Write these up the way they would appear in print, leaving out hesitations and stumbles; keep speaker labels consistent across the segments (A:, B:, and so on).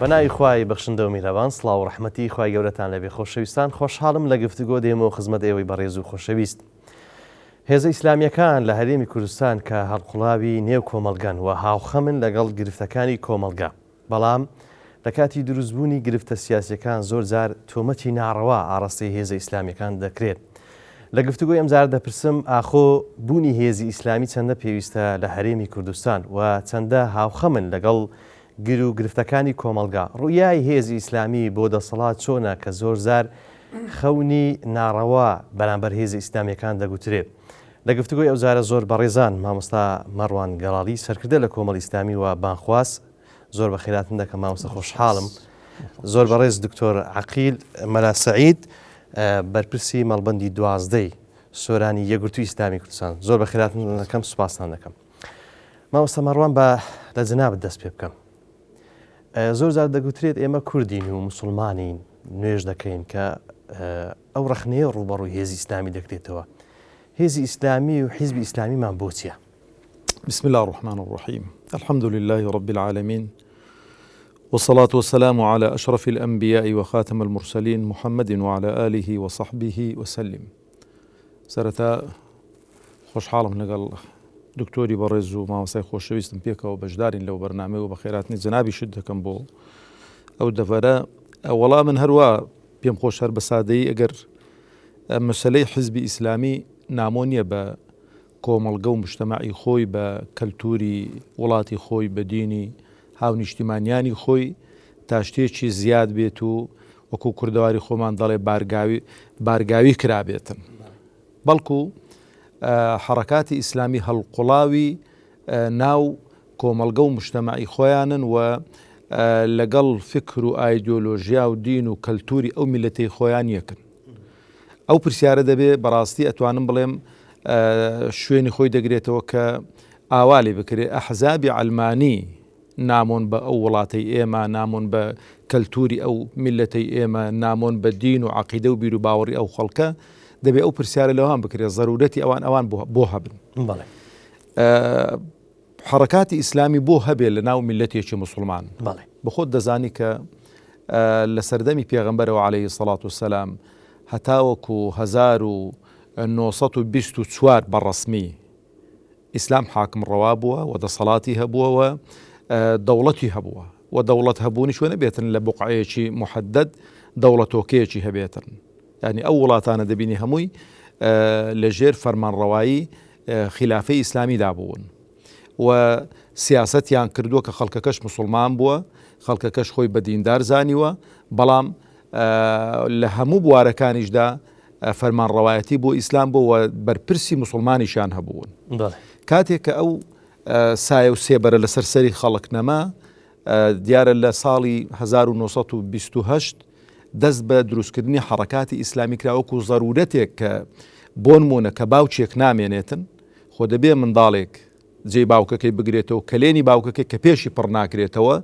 A: بەناوی خوای بەخشندە و میهرەبان، سڵاو و ڕەحمەتی خوای گەورەتان لەبێ خۆشەویستان. خۆشحاڵم لە گفتوگۆ دێمەوە خزمەت ئێوەی بەڕێز و خۆشەویست. هێزە ئیسلامیەکان لە هەرێمی کوردستان کە هەڵقوڵاوی نێو کۆمەڵگەن و هاوخەمن لەگەڵ گرفتەکانی کۆمەلگا، بەڵام لە کاتی دروستبوونی گرفتە سیاسیەکان زۆر جار تۆمەتی ناڕەوا ئاڕاستەی هێزە ئیسلامیەکان دەکرێت. لە گفتوگۆی ئەمجار دەپرسم ئاخۆ بوونی هێزی ئیسلامی چەندە پێویستە لە هەرێمی کوردستان و چەندە هاوخەمن لەگەڵ گر و گرفتەکانی کۆمەلگا. ڕوویای هێزی ئیسلامی بۆ دەسەڵات چۆنە کە زۆر زار خەونی ناڕەوا بەرامبەر هێزی ئیسلامیەکان دەگوترێت. لە گفتوگۆی ئەوجارە زۆر بەڕێزان مامۆستا مەڕوان گەڵاڵی سەرکردە لە کۆمەڵی ئیسلامی و بانخواست زۆر بە خێراتن دەکەم. مامۆستا خۆشحاڵم. زۆر بەڕێز دکتۆر عەقیل مەلا سەعید بەرپرسی مەڵبەندی 12 سۆرانی یەکگرتووی ئیسلامی کوردستان، زۆر بە خێراتن دەکەم، سوپاسان دەکەم. مامۆستا مەڕوان بە لە جەنابەت دەست پێ بکەم. زۆر جار دەگوترێت ئێمە کوردین و موسڵمانین، نوێژ دەکەین کە ئەو ڕەخنەیە ڕووبەڕووی هێزی ئیسلامی دەکرێتەوە. هێزی ئیسلامی و حیزبی ئیسلامیمان بۆ چییە؟
B: بسم الله الرحمن الرحيم. الحمد لله رب العالمين، والصلاة والسلام على أشرف الأنبياء وخاتم المرسلين محمد وعلى آله وصحبه وسلم. سرتا خوشحالم لەگەڵ دکتۆری بەڕێز و مامۆستای خۆشەویستم پێکەوە بەشدارین لەو بەرنامەی و بە خێراتنی جەنابی شت دەکەم بۆ ئەو دەڤەرە. وەڵام من هەروە پێم خۆش هەر بە سادەیی ئەگەر مەسەلەی حیزبی ئیسلامی نامۆ نییە بە کۆمەڵگە و مجتەمەعی خۆی، بە کەلتوری وڵاتی خۆی، بە دینی هاونیشتیمانیانی خۆی تا شتێکی زیاد بێت و وەکو کوردەواری خۆمان دەڵێ بارگاوی کرابێتن، بەڵکو حرەکاتی ئیسلامی هەڵقوڵاوی ناو کۆمەڵگە و مجتەمەعی خۆیانن و لەگەڵ فکر و ئایدۆلۆژیا و دین و کەلتوری ئەو میلەتەی خۆیان یەکن. ئەو پرسیارە دەبێ بەڕاستی ئەتوانم بڵێم شوێنی خۆی دەگرێتەوە کە ئاوالی بکرێ ئەحزابی عەلمانی نامۆن بە ئەو وڵاتەی ئێمە، نامۆن بە کەلتوری ئەو میلەتەی ئێمە، نامۆن بە دین و عەقیدە و بیر و باوەڕی ئەو خەڵکە، دەبێ ئەو پرسیارە لەوان بکرێت ضرورەتی ئەوان بۆ هەبن. حرەکاتی ئیسلامی بۆ هەبێ لە ناو میلەتێکی موسڵمان. بە خۆت دەزانی کە لە سەردەمی پێغەمبەرەوە عەلەیهی سەڵات وسەلام هەتاوەکو 1924 بەڕەسمی ئیسلام حاکم ڕەوا بووە و دەسەڵاتی هەبووە و دەوڵەتی هەبووە و دەوڵەت هەبوونی شوێنە بێتن لە بوقعەیەکی محەدەد، دەوڵەتۆکەیەکی هەبێتن. یعنی ئەو وڵاتانە دەبینی هەمووی لەژێر فەرمانڕەوایی خلافەی ئیسلامی دابوون و سیاسەتیان کردووە کە خەڵکەکەش موسڵمان بووە، خەڵکەکەش خۆی بە دیندار زانیوە، بەڵام لە هەموو بوارەکانیشدا فەرمانڕەوایەتی بۆ ئیسلام بوو و بەرپرسی موسڵمانیشان هەبوون. کاتێک کە ئەو سایە و سێبەرە لەسەر سەری خەڵک نەما، دیارە لە ساڵی 1928 دەست بە دروستکردنی حرەکاتی ئیسلامی کراوەکو ضرورەتێک کە بۆ نمونە کە باوچێک نامێنێتن، خۆ دەبێ منداڵێک جێی باوکەکەی بگرێتەوە، کەلێنی باوکەکەی کە پێشی پڕ ناکرێتەوە،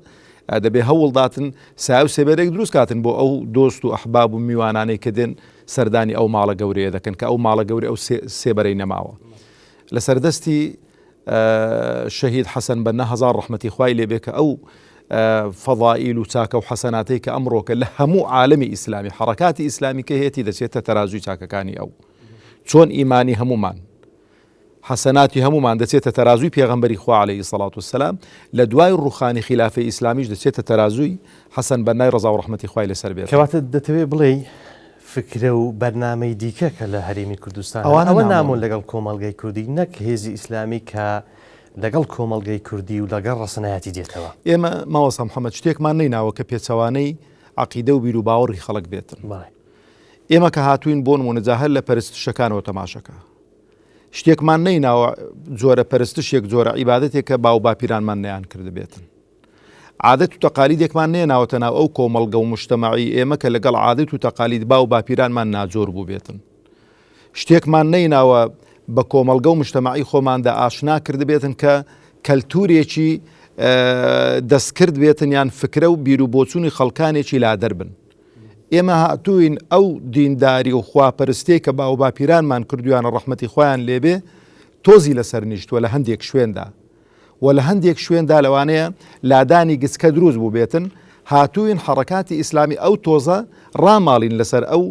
B: دەبێ هەوڵداتن سایە و سێبەرێک دروست کاتن بۆ ئەو دۆست و ئەحباب و میوانانەی کە دێن سەردانی ئەو ماڵە گەورەیە دەکەن کە ئەو ماڵە گەورە ئەو سێبەرەی نەماوە. لە سەردەستی شەهید حەسەن بەنە هەزار ڕەحمەتی خوای لێبێ کە ئەو فەضائیل و چاکە و حەسەناتەی کە ئەمڕۆکە لە هەموو عالەمی ئیسلامی حرەکاتی ئیسلامی کە هێتی دەچێتە تەرازوی چاکەکانی ئەو، چۆن ئیمانی هەمومان، حەسەناتی هەمومان دەچێتە تەرازوی پێغەمبەری خوا عەلەیهی سەڵات وسەلام، لە دوای ڕوخانی خلافەی ئیسلامیش دەچێتە تەرازوی حەسەن بەنای ڕەزا و ڕەحمەتی خوای لەسەر بێت.
A: کەواتە دەتەوێت بڵێ فکرە و بەرنامەی دیکە کە لە هەرێمی کوردستان ئەوە نامۆن لەگەڵ کۆمەڵگەی کوردی، نەک هێزی ئیسلامی کە لەگەڵ کۆمەڵگەی کوردی و لەگەڵ ڕەسەنایەتی دێتەوە.
B: ئێمە ماوەسا محەممەد شتێکمان نەیناوە کە پێچەوانەی عەقیدە و بیر و باوەڕی خەڵک بێتن. ئێمە کە هاتوین بۆ نمونە هەر لە پەرستشەکانەوە تەماشەکە، شتێکمان نەیناوە جۆرە پەرستشێک جۆرە عیبادەتێک کە باو باپیرانمان نەیان کرد بێتن. عادەت و تەقالیدێکمان نێناوەتە ناو ئەو کۆمەڵگە و مجتەمەعی ئێمە کە لەگەڵ عادەت و تەقالید باو باپیرانمان ناجۆر بوو بێتن. شتێکمان نەیناوە بە کۆمەڵگە و مجتەمەعی خۆماندا ئاشنا کرد بێتن کە کەلتورێکی دەستکرد بێتن یان فکرە و بیر و بۆچوونی خەڵکانێکی لادەر بن. ئێمە هاتوین ئەو دینداری و خواپەرستەی کە باو باپیرانمان کردویانە ڕەحمەتی خۆیان لێبێ تۆزی لەسەر نیشتووە لە هەندێک شوێندا و لە هەندێک شوێندا لەوانەیە لادانی گچکە دروست بوو بێتن هاتوین حرەکاتی ئیسلامی ئەو تۆزە ڕاماڵین لەسەر ئەو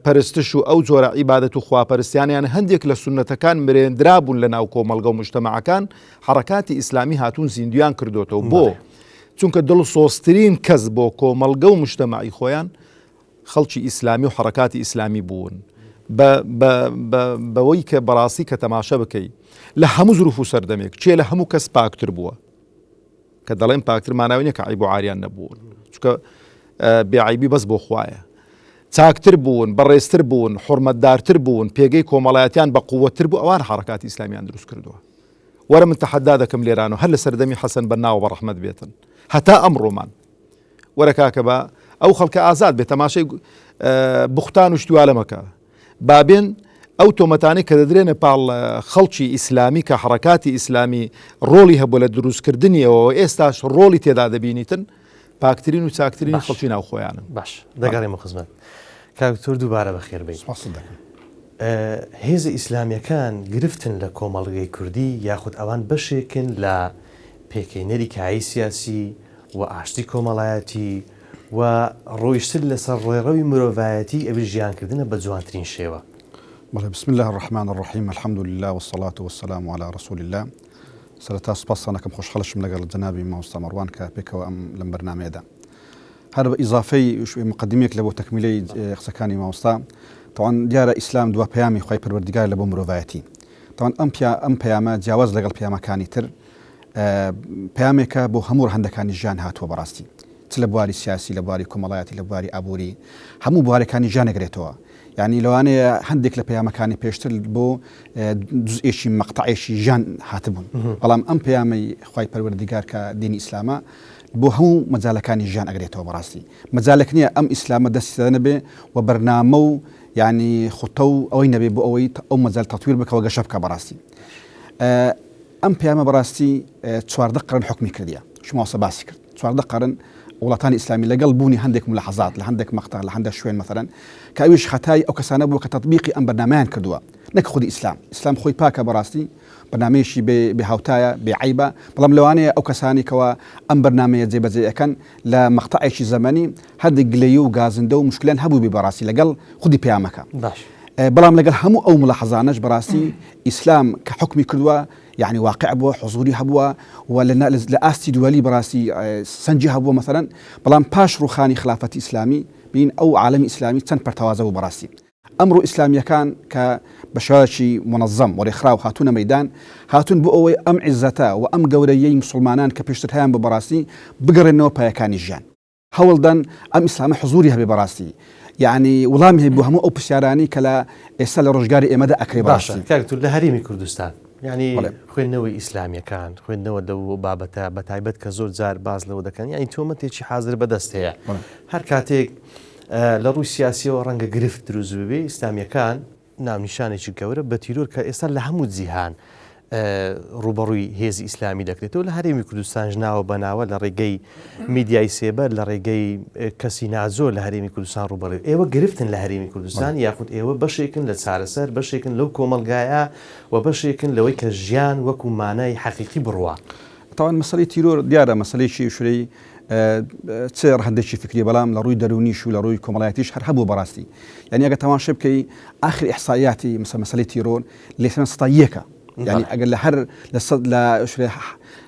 B: پەرستش و ئەو جۆرە عیبادەت و خواپەرستیانیان هەندێک لە سونەتەکان مرێندرا بوون لە ناو کۆمەڵگە و مجتەمەعەکان حرەکاتی ئیسلامی هاتوون زیندویان کردوتەوە بۆ چونکە دڵسۆزترین کەس بۆ کۆمەڵگە و مجتەمەعی خۆیان خەڵکی ئیسلامی و حرەکاتی ئیسلامی بوون بەوەی کە بەڕاستی کە تەماشە بکەی لە هەموو زروف و سەردەمێک چێ لە هەموو کەس پاکتر بووە کە دەڵێن پاکتر ماناوی کە عیب و عاریان نەبوون چونکە بێعیبی بەس بۆ خوایە چاکتر بوون بەڕێزتر بوون حورمەتدارتر بوون پێگەی کۆمەڵایەتیان بە قووەتر بوو ئەوان حرەکاتی ئیسلامیان دروست کردووە وەرە من تەحەدا دەکەم لێران و هەر لە سەردەمی حەسەن بەناو بە ڕەحمەت بێتن هەتا ئەمڕۆمان وەرە کاکە بە ئەو خەڵکە ئازاد بێت تەماشای بوختان و شتوالەمەکە بابێن ئەو تۆمەتانی کە دەدرێنە پاڵ خەڵکی ئیسلامی کە حرەکاتی ئیسلامی ڕۆڵی هەبوو لە دروستکردنیەوە ئێستاش ڕۆڵی تێدا دەبینیتن پاکترین و چاکترین خەڵکی ناو خۆیانن
A: باش دەگەڕێمە خزمەت کاکتۆر دووبارە بەخێر بێت هێزە ئیسلامیەکان گرفتن لە کۆمەڵگەی کوردی یاخود ئەوان بەشێکن لە پێکەینەری کایی سیاسی و ئاشتی کۆمەڵایەتی و ڕۆیشتن لەسەر ڕێڕەوی مرۆڤایەتی ئەوی ژیانکردنە بە جوانترین شێوە.
C: بسم الله الرحمن الرحيم الحمد لله والصلاة والسلام على رسول الله سەرەتا سوپاسانەکەم خۆشحەڵشم لەگەڵ جەنابی مامۆستا مەڕوان کە پێکەوە ئەم لەم بەرنامەیەدا هەر بە ئیزافەی مقدمێک لە بۆ تەکمیلەی قسەکانی مامۆستا تاوان دیارە ئیسلام دوا پەیامی خوای پەروەردیگار لە بۆ مرۆڤایەتی تاوان ئەم پەیامە جیاواز لەگەڵ پەیامەکانی تر پەیامێکە بۆ هەموو هەندەکانی ژیان هاتووە بەڕاستی چ لە بواری سیاسی لە بواری کۆمەڵایەتی لە بواری ئابووری هەموو بوارەکانی ژیانەگرێتەوە یعنی لەوانەیە هەندێک لە پەیامەکانی پێشتر بۆ جزئێکی مەقتەعێکی ژیان هاتبوون بەڵام ئەم پەیامەی خوای پەروەردیگار کە دینی ئیسلامە بۆ هەموو مەجالەکانی ژیان ئەگرێتەوە بەڕاستی مەجالێک نییە ئەم ئیسلامە دەستی نەبێ و بەرنامە و ینی خوتە و ئەوەی نەبێ بۆ ئەوەی ئەو مەجال تەطویر بکەوە گەشە بکە بەڕاستی ئەم پەیامە بەڕاستی 14 قرن حکمی کردیە شماوەسە باسی کرد 14 قرن وڵاتانی ئیسلامی لەگەڵ بوونی هەندێک ملاحەزات لە هەندێک مەقطع لە هەندێک شوێن مەثەلەن کە ئەویش خەتای ئەو کەسانە بووە کە تەطبیقی ئەم بەرنامەیان کردووە نەک خودی ئیسلام خۆی پاکە بەڕاستی بەرنامەیەشی بێهاوتایە بێعیبە بەڵام لەوانەیە ئەو کەسانی کەوە ئەم بەرنامەیە جێبەجێ ئەەکەن لە مەقطعێکی زەمەنی هەندێک گلەیی و گازندە و مشکلان هەبوو بێ بەڕاستی لەگەڵ خودی پەیامەکە بەڵام لەگەڵ هەموو ئەو ملاحەزانەش بەڕاستی ئیسلام کە حکمی کردووە يعني واقع بووە حضوری هەبووە و لە ئاستی دووەلی بەڕاستی سەنجی هەبووە مەثەلەن بەڵام پاش ڕوخانی خلافەتی ئیسلامی بین ئەو عالەمی ئیسلامی چەند پەرتەوازە بوو بەڕاستی ئەمڕۆ ئیسلامیەکان کە بە شێوەیەکی منەظەم وەڕێکخراو هاتوونە مەیدان هاتوون بۆ ئەوەی ئەم عیزەتە و ئەم گەورەیەی مسلمانان کە پێشتر هەیان بە بەڕاستی بگەڕێنەوە پایەکانی ژیان هەوڵدان ئەم ئیسلامە حضوری هەبێ بەڕاستی يعني وڵامی بۆ هەموو ئەو پرسیارانی کە لە ئێستا لە ڕۆژگاری ئێمەدا ئەکرێ باشە
A: کاکتۆر لە هەرێمی کوردستان ینی خوێندنەوەی ئیسلامیەکان خوێندنەوە لەو بابەتە بە تایبەت کە زۆر جار باز لەوە دەکەن یعنی تۆمەتێکی حازر بەدەست هەیە هەر کاتێک لە ڕووی سیاسیەوە ڕەنگە گرفت دروست ببێ ئیسلامیەکان ناونیشانێکی گەورە بە تیرۆر کە ئێستا لە هەموو جیهان ڕوبەڕووی هێزی ئیسلامی دەکرێتەوە لە هەرێمی کوردستان ژناوە بەناوە لە ڕێگەی میدیای سێبەر لە ڕێگەی کەسی نازۆر لە هەرێمی کوردستان ڕوبەڕوی ئێوە گرفتن لە هەرێمی کوردستان یاخود ئێوە بەشێکن لە چارەسەر بەشێکن لەو کۆمەلگایە و بەشێکن لەوەی کە ژیان وەکو مانای حەقیقی بڕوە
C: تاوان مەسەلەی تیرۆر دیارە مەسەلەیەکی شورەی چێ ڕەهندێکی فکری بەڵام لە ڕووی دەرونیش و لە ڕووی کۆمەڵایەتیش هەر هەبوو بەڕاستی یعنی ئەگە تەماشا بکەی ئاخر ئیحسایاتی مەسەلەی تیرۆر لێسەن ستاییەکە يعني أقل لهر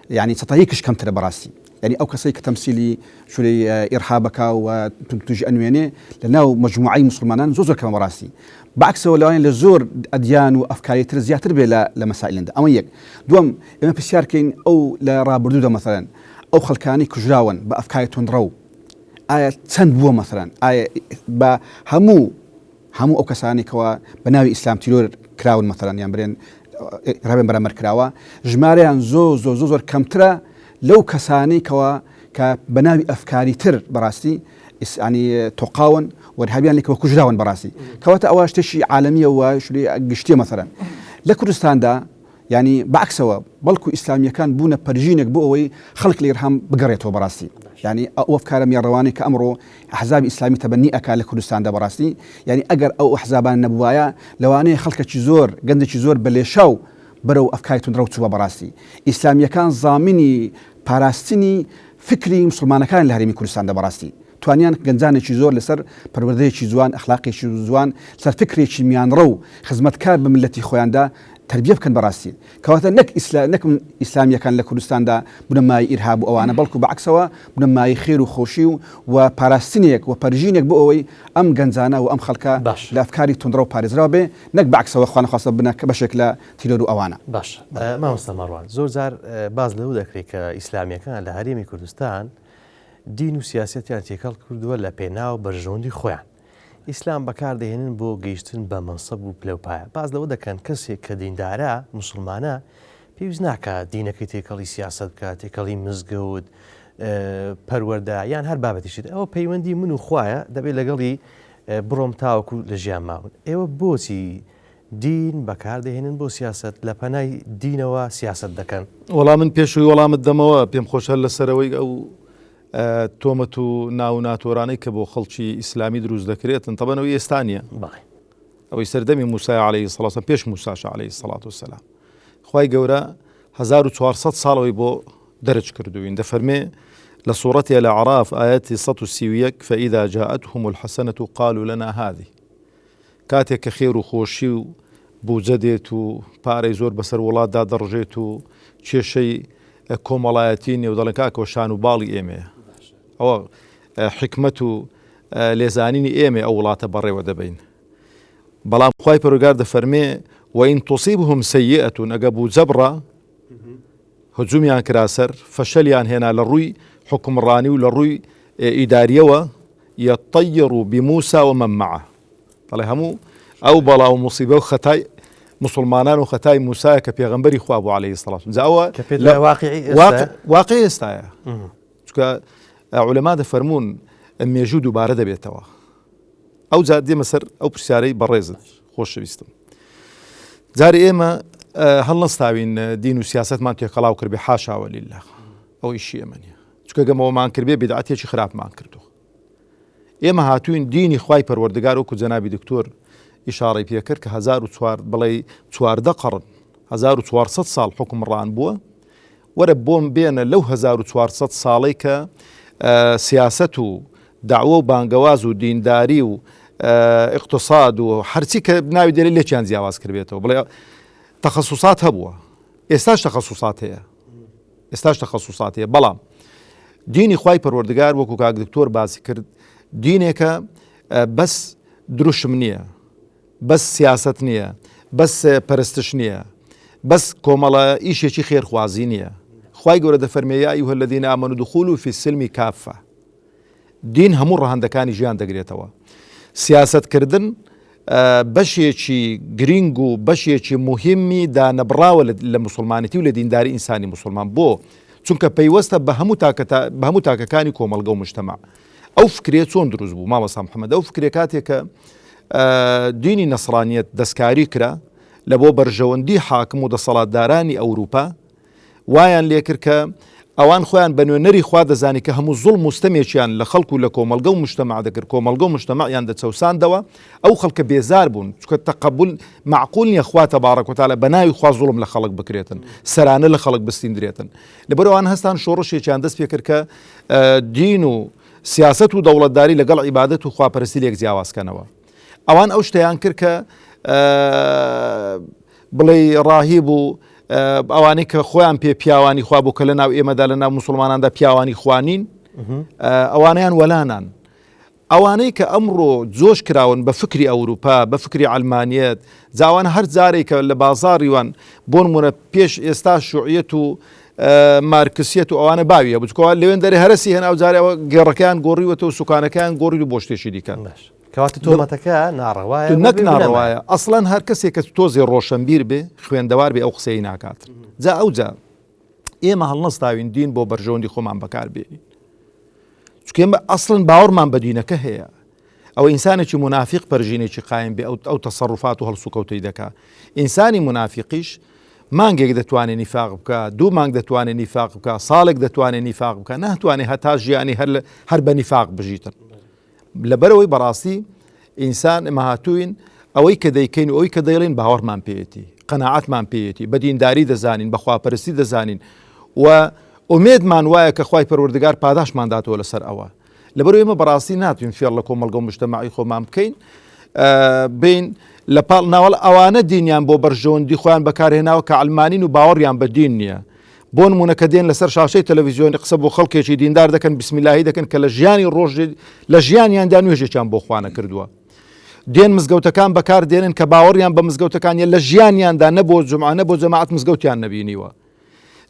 C: يعني ستايكش كم ترى براسي يعني أو كسيك تمثيلي شوري إرهابك وتنتج أنوينه لأنه مجموعي مسلمان زوزر كم براسي بعكس ولوين لزور أديان وأفكار ترزياتر بلا لمسائل ده أما يك دوم إما بسيار كين أو لرابردوده مثلا أو خلكاني كجراون بأفكار تنرو آية تندبو مثلا آية بهمو أو كساني كوا بناوي إسلام تلور كراون مثلا يعني برين رابن برامر کراوە ژمارەیان زۆر کەمترە لەو کەسانی کە بەناوی ئەفکاری تر بەڕاستی ینی تۆقاون وەرهابیان لێکەوە کوژراون بەڕاستی کەواتە ئەوە شتێکی عالەمیە و شوری گشتیە مەثەلەن لە کوردستاندا ینی بەعکسەوە بەڵکو ئیسلامیەکان بوونە پەرژینێک بۆ ئەوەی خەڵک لە ئیرهام بگەڕێتەوە بەڕاستی يعني أو أفكار ميرواني كأمره أحزاب إسلامي تبني أكال كردستان ده براستي يعني أجر أو أحزابان نبوايا لو أنا خلق تشزور جند تشزور بلشوا برو أفكار تندرو تسوا براستي إسلامي كان ضامني باراستني فکری مسلمانەکان لە هەرێمی کوردستاندا بەڕاستی توانیان گەنجانێکی زۆر لەسەر پەروەردەیەکی جوان ئەخلاقێکی جوان لەسەر فکرێکی میانڕە و خزمەتکار بە ملەتی خۆیاندا تربیە بکەن بەڕاستی کەواتە نەک ئیسلامیەکان لە کوردستاندا بنەمای ئیرهاب و ئەوانە بەڵکو بەعکسەوە بنەمای خێر و خۆشی و پاراستنێک و پەرژینێک بۆ ئەوەی ئەم گەنجانە و ئەم خەڵکە لە ئەفکاری توندڕە و پارێزراوە بێ نەک بەعکسەوە خوا نەخواستە بنە بەشێک لە تیرۆر و ئەوانە.
A: باش مامۆستا مەڕوان زۆر جار باز لەو دەکرێت کە ئیسلامیەکان لە هەرێمی کوردستان دین و سیاسەتیان تێکەڵ کردووە لە پێناو بەرژەوەندی خۆیان. ئیسلام بەکاردەهێنن بۆ گەیشتن بە مەنسەب و پلەپایە. باز لەوە دەکەن کەسێک کە دیندارە مسلمانە پێویست ناکات دینەکەی تێکەڵی سیاست بکات، تێکەڵی مزگەوت، پەروەردە یان هەر بابەتیشت. ئەوە پەیوەندی من و خوایە دەبێت لەگەڵی بڕۆم تاوەکو لە ژیان ماون. ئێوە بۆچی دین بەکاردەهێنن بۆ سیاست لە پەنای دینەوە سیاست دەکەن؟
B: وەڵام من پێشووی وەڵامت دەمەوە پێم خۆشە لەسەرەوەی ئەو تۆمەت و ناو ناتۆرانەی کە بۆ خەڵکی ئیسلامی دروست دەکرێتن تەبەنەوەی ئێستانە ئەوەی سەردەمی موسای عەلەیهی سەڵات پێش موساش عەلەیهی سەڵات وسەلام خوای گەورە 1400 ساڵەوەی بۆ دەرج کردوین دەفەرمێ لە سوورەتی الأعراف ئاەتی 131 فإذا جاءتهم الحسنة قالوا لنا هذه کاتێک کە خێر و خۆشی و بوجە دێت و پارەی زۆر بەسەر وڵاتدا دەڕژێت و کێشەی کۆمەڵایەتی نێو دەڵێن کاکەوە شان و باڵی ئێمەیە ئەوە حکمت و لێزانینی ئێمە ئەو وڵاتە بەڕێوە دەبین. بەڵام خوای پەروەردگار دەفەرمێ وئین تصیبهم سەیئەة ئەگە بوجە بڕە هجومیان کرا سەر فەشەلیان هێنا لە ڕووی حکمڕانی و لە ڕووی ئیداریەوە یەطەیڕوا بموسا ومن معه دەڵێ هەموو ئەو بەڵا و موسیبە و خەتای مسلمانان و خەتای موسایە کە پێغەمبەری خوا بوو عەلەیهی سەڵات ئەوە واقعی ئێستایە چونکە عولەما دەفەرمون مێژوو دووبارە دەبێتەوە. ئەو جا دێمە سەر ئەو پرسیارەی بەڕێزت خۆشەویستم. جارێ ئێمە هەڵنەستاوین دین و سیاستمان تێکەڵاو کرد بێ حاشاوە لیلله ئەو ئیشی ئێمە نییە چونکە گەمەوەمان کردبێ بێدعەتێکی خراپمان کردووە. ئێمە هاتوین دینی خوای پەروەردگار وەکو جەنابی دکتۆر ئیشارەی پێکرد کە 1400 قەڕن 1400 ساڵ حکمڕان بووە وەرە بۆم بێنە لەو 1400 ساڵەی کە سیاست و داوە و بانگەواز و دینداری و اقتصاد و هەرچی کە ناوی دێنێ لێکیان جیاواز کردبێتەوە بڵێ تەخەسوسات هەبووە ئێستاش تەخەسوسات هەیە بەڵام دینی خوای پەروەردگار وەکو کاک دکتۆر باسی کرد دینێکە بەس دروشم نییە بەس سیاست نییە بەس پەرستش نییە بەس کۆمەڵە ئیشێکی خێرخوازی نییە. خوای گەورە دەفەرمێ یا ئەیها الذین آمنوا ادخلوا فی السلم کافە دین هەموو ڕەهەندەکانی ژیان دەگرێتەوە. سیاستکردن بەشێکی گرنگ و بەشێکی مهمی دانەبڕاوە لە مسلمانەتی و لە دینداری ئینسانی مسلمان بۆ چونکە پەیوەستە بە هەموو تاکەکانی کۆمەلگە و مجتەمع. ئەو فکرێ چۆن دروست بوو مامۆستا محەممەد ئەو فکرێ کاتێکە دینی نەسڕانیەت دەستکاری کرا لە بۆ بەرژەوەندی حاکم و دەسەڵاتدارانی ئەوروپا وایان لێکرد کە ئەوان خۆیان بە نوێنەری خوا دەزانی کە هەموو زوڵ مستەمێکیان لە خەڵک و لە کۆمەلگە و مجتەمع دەکرد کۆمەلگە و مجتەمعیان دەچەوساندەوە ئەو خەڵکە بێزار بوون چونکە تەقەبول معقول نییە خوا تەبارەک و تەعالا بە ناوی خوا زوڵم لە خەڵک بکرێتن سەرانە لە خەڵک بستیندرێتن لەبەرەوەیان هەستان شۆڕشێکیان دەست پێ کرد کە دین و سیاست و دەوڵەتداری لەگەڵ عیبادەت و خواپەرستی لێک جیاوازکەنەوە. ئەوان ئەو شتەیان کرد کە بڵێ ڕاهیب و ئەوانەی کە خۆیان پێ پیاوانی خوا بوو کە لە ناو ئێمەدا لە ناو مسلماناندا پیاوانی خوانین ئەوانیان وەلانان ئەوانەی کە ئەمڕۆ جۆش کراون بە فکری ئەوروپا بە فکری ئەلمانیەت جاوان هەر جارێک کە لە بازاڕیوان بۆ نمونە پێش ئێستا شوعیەت و مارکسیەت و ئەوانە باویە بچکەوە لەوێن دەرێ هەرسی هێنا و جارەوە گێڕەکەیان گۆڕیوەتەوە و سوکانەکەیان گۆڕی و بۆ شتێکی دیکە
A: کەواتە تۆمەتەکە ناڕەوایە
B: نەک ناڕەوایە ئەسڵەن هەر کەسێک کە تۆزی ڕۆشنبیر بێ خوێندەوار بێ ئەو قسەی ناکات. جا ئەوجا ئێمە هەڵنەستاوین دین بۆ بەرژەوەندی خۆمان بەکار بێنین چونکە ئێمە ئەسڵەن باوەڕمان بە دینەکە هەیە ئەوە ئینسانێکی منافق پەرژینێکی قایم بێ ئەو تەسەڕوفات و هەڵسوکەوتەی دەکا. ئینسانی منافقیش مانگێک دەتوانێت نیفاق بکە 2 مانگ دەتوانێت نیفاق بکە ساڵێک دەتوانێت نیفاق بکە ناتوانێت هەتا ژیانی هەر بە نیفاق بژیتن. لەبەرەوەی بەڕاستی ئینسان ئێمە هاتووین ئەوەی کە دەیکەین و ئەوەی کە دەیڵێن باوەڕمان پێێتی قەناعەتمان پێێتی بە دینداری دەزانین بە خواپەرستی دەزانین و ئومێدمان وایە کە خوای پەروەردگار پاداشمان داتەوە لەسەر ئەوە لەبەر ئێمە بەڕاستی ناتوین فێڵ لە کۆمەڵگە و مجتەماعی خۆمان بکەین بین لە پاڵ ناوەڵ ئەوانە دینیان بۆ بەرژەوەندی خۆیان بەکارهێناوە کە ئەلمانین و باوەڕیان بە دین نییە بۆ نمونە کە دێن لەسەر شاشەی تەلەڤیزیۆنی قسە بۆ خەڵکێکی دیندار دەکەن بسمیلاهی دەکەن کە لە ژیانی ڕۆژ لە ژیانیاندا نوێژێکیان بۆ خوانە کردووە دێن مزگەوتەکان بەکار دێنن کە باوەڕیان بە مزگەوتەکانیان لە ژیانیاندا نەبۆ جومعە نەبۆ جەماعەت مزگەوتیان نەبینیوە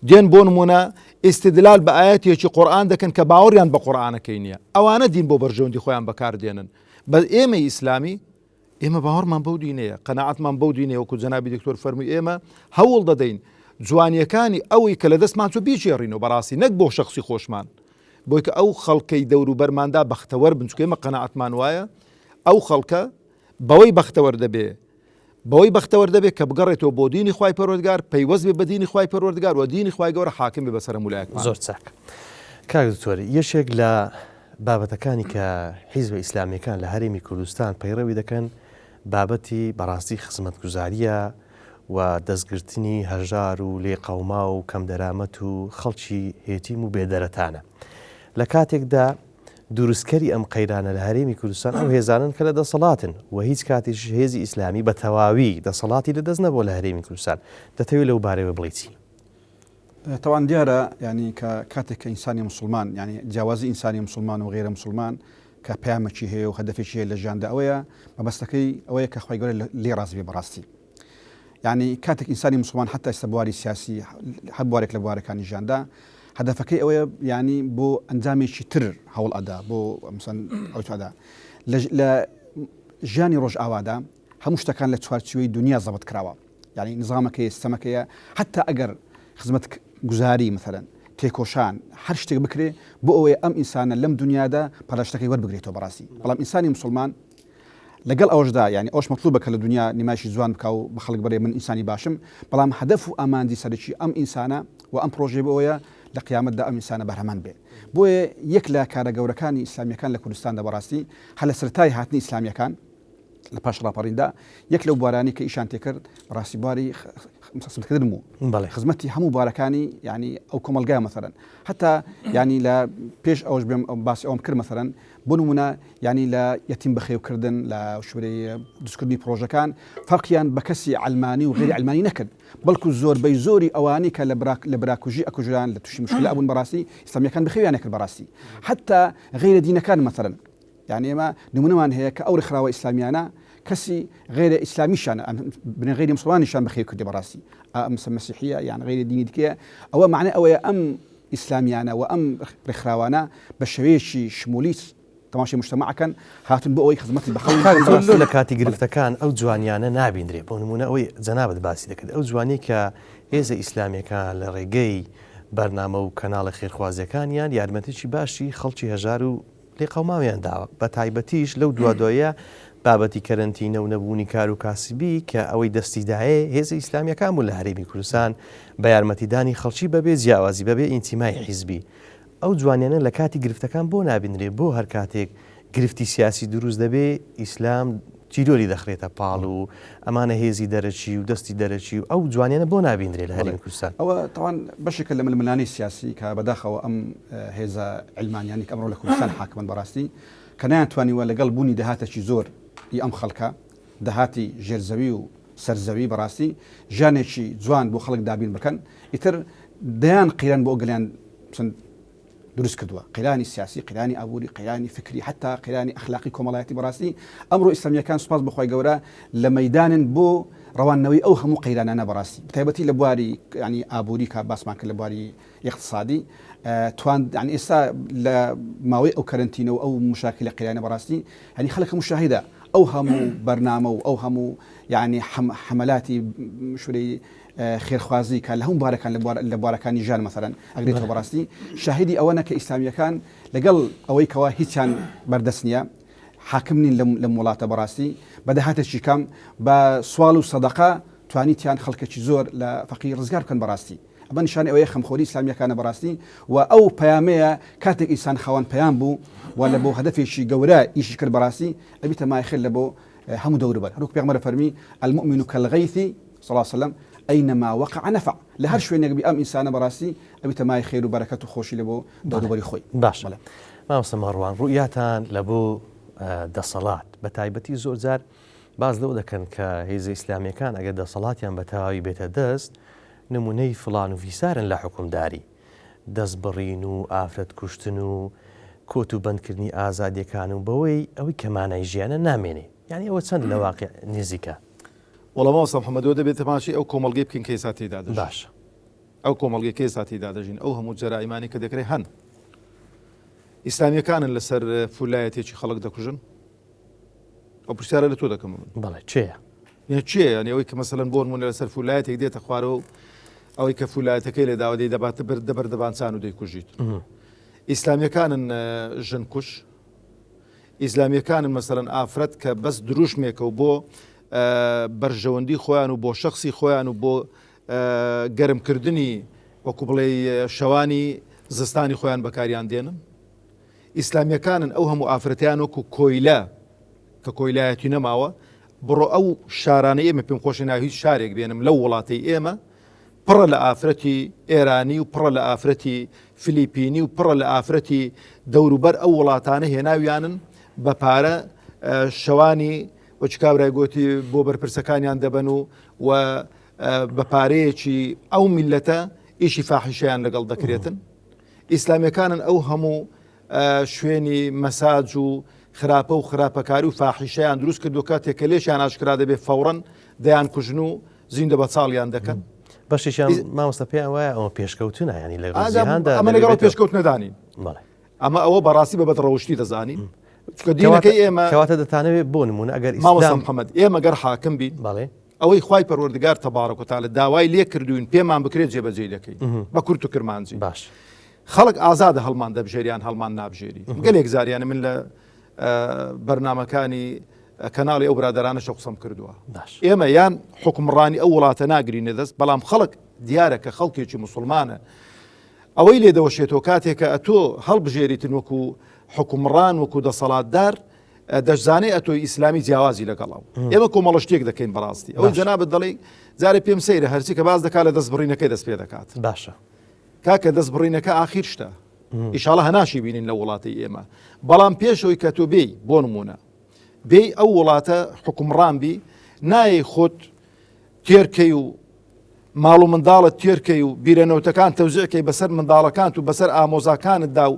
B: دێن بۆ نمونە ئیستیدلال بە ئاەتێکی قورئان دەکەن کە باوەڕیان بە قورئانەکەی نییە ئەوانە دین بۆ بەرژەوەندی خۆیان بەکار دێنن بە ئێمە ئیسلامی ئێمە باوەڕمان بەو دینەیە قەناعەتمان بەو دینەیە وەکو جەنابی دکتۆر فەرمووی ئێمە هەوڵ دەدەین جوانیەکانی ئەوەی کە لە دەستمان چوو بیچێڕینەوە بەڕاستی نەک بۆ شەخصی خۆشمان بۆی کە ئەو خەڵکەی دەور و بەرماندا بەختەوەر بن چونکە ئێمە قەناعەتمان وایە ئەو خەڵکە بەوەی بەختەوەر دەبێت کە بگەڕێتەوە بۆ دینی خوای پەروەردگار پەیوەست بێ بە دینی خوای پەروەردگار و دینی خوای گەورە حاکم بێ بەسەر مولایەکمان
A: زۆر چاک کاک دکتۆر یەشێک لە بابەتەکانی کە حیزبە ئیسلامیەکان لە هەرێمی کوردستان پەیڕەوی دەکەن بابەتی بەڕاستی خزمەتگوزاریە و دەستگرتنی هەژار و لێقەوما و کەم دەرامەت و خەڵکی هێتیم و بێدەرەتانە لە کاتێکدا دروستکەری ئەم قەیرانە لە هەرێمی کوردستان ئەو هێزانن کە لە دەسەڵاتن و هیچ کاتیش هێزی ئیسلامی بە تەواوی دەسەڵاتی لەدەست نەبووە لە هەرێمی کوردستان دەتەوێت لەو بارەوە بڵێ چی؟
C: طبعا دیارە ینی کە کاتێک کە ئینسانی مسلمان ینی جیاوازی ئینسانی مسلمان و غیرە مسلمان کە پەیامێکی هەیە و هەدەفێکی هەیە لە ژیاندا ئەوەیە مەبەستەکەی ئەوەیە کە خوای گەورە لێ ڕازی بێ بەڕاستی يعني کاتێک ئینسانی مسلمان حتا ئێستا بواری سیاسی هەر بوارێک لە بوارەکانی ژیاندا هەدەفەکەی ئەوەیە ینی بۆ ئەنجامێکی تر هەوڵ ئەدا بۆ مثلا ئەودا لە ژیانی ڕۆژ ئاوادا هەموو شتەکان لە چوارچوەی دنیا زەبط کراوە ینی نظامەکەی سیستەمەکەیە حتا ئەگەر خزمەت گوزاری مثلا تێکۆشان هەر شتێک بکرێ بۆ ئەوەیە ئەم ئینسانە لەم دنیادا پاداشتەکەی وەربگرێتەوە بەڕاستی بەڵام ئینسانی مسلمان لەگەڵ ئەوەشدا ینی ئەوش مەطلوبە کە لە دنیا نیماشی جوان بکە و بە خەڵک بەرێ من ئینسانی باشم بەڵام هەدەف و ئاماندی سەرکی ئەم ئینسانە و ئەم پرۆژێ بۆیە لە قیامەتدا ئەم ئینسانە بەرهەمان بێ بۆیە یەک لە کارە گەورەکانی ئیسلامیەکان لە کوردستاندا بەڕاستی هە لە سەرەتای هاتنی ئیسلامیەکان لە پاش ڕاپەڕیندا یەک لەو بوارانی کە ئیشان تێکرد ڕاستی بواری خزمەتکردن بوو خزمەتی هەموو بوارەکانی ینی ئەو کۆمەلگای مەثەرەن حتا ینی لە پێش ئەوش بێم باسی ئەوم کرد مەثەرەن بۆ نمونە ینی لە یەتیم بەخێوکردن لە شوورەی دروستکردنی پرۆژەکان فەرقیان بە کەسی علمانی و غێری علمانی نەکرد بەڵکو زۆربەی زۆری ئەوانی کە لە براکوژی ئەکوژران لە تووشی مشکلە ئەبوون بەڕاستی ئیسلامیەکان بەخێویان نەکرد بەڕاستی حتا غێرە دینەکان مەثەرەن يعني ئێمە نمونەمان هەیە کە ئەو ڕێکخراوە ئیسلامیانە کەسی غێرە ئیسلامیشان بنە غێری مسلمانیشان بەخێو کردی بەڕاستی مەسیحیە یان غێری دینی دیکە ئەوە معنی ئەوەیە ئەم ئیسلامیانە و ئەم ڕێکخراوانە بە شێوەیەکی شمولی تەماشای مجتەمەعەکەن هاتون بۆ ئەوەی خزمەتی بە
A: خەڵک لە کاتی گرفتەکان ئەو جوانیانە نابیندرێ بۆ نمونە ئەوەی جەنابەت باسی دەکرد ئەو جوانی کە هێزە ئیسلامیەکان لە ڕێگەی بەرنامە و کەناڵە خێرخوازیەکانیان یارمەتێکی باشی خەڵکی هەژار و لێقەوماویان داوە بە تایبەتیش لەو دوادۆیە بابەتی کەرنتینە و نەبوونی کار و کاسبی کە ئەوەی دەستیداهەیە هێزە ئیسلامیەکان بوو لە هەرێمی کوردستان بە یارمەتیدانی خەڵکی بەبێ جیاوازی بەبێ ئینتیمای حیزبی ئەو جوانیانە لە کاتی گرفتەکان بۆ نابینرێ بۆ هەر کاتێک گرفتی سیاسی دروست دەبێ ئیسلام چیرۆری دەخرێتە پاڵ و ئەمانە هێزی دەرەچی و دەستی دەرەچی و ئەو جوانیانە بۆ نابینرێت لە هەرێمی کوردستان
C: ئەوە تاوان بەشێکە لە ململانی سیاسی کە بەداخەوە ئەم هێزە علمانیانی کە ئەمڕۆ لە کوردستان حاکمن بەڕاستی کە نایانتوانیوە لەگەڵ بوونی دەهاتێکی زۆر ئەم خەڵکە دەهاتی ژێرزەوی و سەرزەوی بەڕاستی ژانێکی جوان بۆ خەڵک دابین بکەن ئیتر دەیان قیران بۆ گەلیان دروست کردووە قیرانی سیاسی قیرانی ئابووری قیرانی فکری حتا قیرانی ئەخلاقی کۆمەڵایەتی بەڕاستی ئەمڕۆ ئیسلامیەکان سوپاس بەخوای گەورە لە مەیدانن بۆ ڕەوانەوەی ئەو هەموو قەیرانانە بەڕاستی بتایبەتی لە بواری ینی ئابووری کە باسمان کرد لە بواری اقتصادی توان ینی ئێستا لە ماوەی ئەو کەرنتینە و ئەو مشاکلە قیرانە بەڕاستی ینی خەڵک مشاهدە ئەو هەموو بەرنامە و ئەو هەموو ینی حملاتی شوورەی خێرخوازی کە لە هەموو بارەکان لە بوارەکانی ژان مەثەرەن ئەگرێتەوە بەڕاستی شاهدی ئەوە نەکە ئیسلامیەکان لەگەڵ ئەوەی کەوا هیچیان بەردەست نییە حاکم نین لە وڵاتە بەڕاستی بەدەهاتێکی کەم بە سوال و سەدەقە توانیتیان خەڵکێکی زۆر لە فەقیر ڕزگار بکەن بەڕاستی ئەمە نیشانەی ئەوەیە خەمخۆری ئیسلامیەکانە بەڕاستی و ئەو پەیامەیە کاتێک ئینسان خاوەن پەیام بوو و لە بۆ هەدەفێکی گەورە ئیشی کرد بەڕاستی ئەبیتە مایخێر لە بۆ هەموو دەوروبەر هەروک پێغەمبەر فەرمی المؤمن كالغيث صلى الله عليه وسلم أينما وقع نفع لهر شوێنێک بی ئەم ئینسانە بەڕاستی ئەبی تەمای خێر و بەرەکەت و خۆشی لە بۆ دەوروبەری خۆی.
A: باش مامۆستا مەڕوان ڕوئیاتان لە بۆ دەسەڵات بە تایبەتی زۆر جار باز لەو دەکەن کە هێزە ئیسلامیەکان ئەگەر دەسەڵاتیان بە تەواوی بێتە دەست نمونەی فڵان و فیسارن لە حکومداری دەست بڕین و ئافرەت کوشتن و کۆت و بەندکردنی ئازادیەکان و بەوەی ئەوەی کەمانای ژیانە نامێنێ یعنی ئەوە چەند لە واقع نزیکە.
B: وەڵام مامۆستا محەممەدەوە دەبێت تەماشی ئەو کۆمەڵگەی بکەین کە ئێستا تێدا دەژین.
A: باش
B: ئەو کۆمەڵگەی کە ئێستا تێدا دەژین ئەو هەموو جەرائیمانی کە دەکرێت هەن ئیسلامیەکانن لەسەر فولایەتێکی خەڵک دەکوژن ئەو پرسیارە لە تۆ دەکەم
A: بەڵێ چێە
B: چیە ینی ئەوەی کە مەسەلەن بۆ نمونە لەسەر فولایەتێک دێتە خوارەوە ئەوەی کە فولایەتەکەی لە داوادەی دەباتە دەبەردەبانسان و دەیکوژیت. ئیسلامیەکانن ژن کوش ئیسلامیەکانن مەسەلەن ئافرەت کە بەس دروشمێکە و بۆ بەرژەوەندی خۆیان و بۆ شخصی خۆیان و بۆ گەرمکردنی وەکو بڵێ شەوانی زستانی خۆیان بەکاریان دێنن. ئیسلامیەکانن ئەو هەموو ئافرەتیان وەکو کۆیلە کە کۆیلایەتی نەماوە بڕۆ ئەو شارانە ئێمە پێم خۆشی ناوی شارێک بێنم لەو وڵاتی ئێمە پڕە لە ئافرەتی ئێرانی و پڕە لە ئافرەتی فلیپینی و پڕە لە ئافرەتی دەوروبەر ئەو وڵاتانە هێناویانن بە پارە شەوانی وەچ کابرای گوتی بۆ بەرپرسەکانیان دەبەن و بە پارەیەکی ئەو میلەتە ئیشی فاحیشەیان لەگەڵ دەکرێتن. ئیسلامیەکانن ئەو هەموو شوێنی مەساج و خراپە و خراپەکاری و فاحیشەیان دروست کردو کاتێک کە لێشیان ئاشکرا دەبێت فەوڕەن دەیان کوژن و زیندە بە چاڵیان دەکەن.
A: بەشیشان مامۆستا پێیان وایە ئەوە پێشکەوتنە ینی لە
B: ئەمە لەگەڵ پێشکەوت نەدانین ئەمە ئەوە بەڕاستی بەبەت ڕەوشتی دەزانین دینەکەی ئێمە
A: کەواتە دەتانەوێت بۆ نمونە ئەگەر
B: مامۆستا محەممەد ئێمە گەر حاکم بین
A: بەڵێ
B: ئەوەی خوای پەروەردگار تەبارەک و تەعالە داوای لێ کردوین پێمان بکرێت جێبەجێ دەکەین بە کورت و کرمانجی
A: باش
B: خەڵک ئازادە هەڵمان دەبژێریان هەڵمان نابژێری گەلێک زاریانە من لە بەرنامەکانی کەناڵی ئەو برادرانە قسەم کردووە ئێمە یان حکومڕانی ئەو وڵاتە ناگرینە دەست بەڵام خەڵک دیارە کە خەڵکێکی موسڵمانە ئەوەی لێ دەوەشێتەوە کاتێکە ئەتۆ هەڵبژێریتن وەکو حکومڕان وەکو دەسەڵاتدار دەشزانەی ئەتۆی ئیسلامی جیاوازی لەگەڵاو ئێمە کۆمەڵە شتێک دەکەین بەڕاستی ئەوەی جەنابەت دەڵێ جارێ پێم سەیرە هەرچی کە باز دەکات لە دەستبڕینەکەی دەست پێ دەکات
A: باشە
B: کاکە دەستبڕینەکە ئاخیر شتە ئیشاڵە هەناشی بینین لە وڵاتی ئێمە بەڵام پێشەوەی کە تۆ بێی بۆ نمونە بێی ئەو وڵاتە حکومڕان بی نایە خۆت تێرکەی و ماڵ و منداڵت تێرکەی و بیرەنەوتەکان تەوزیعکەی بەسەر منداڵەکانت و بەسەر ئامۆزاکانتدا و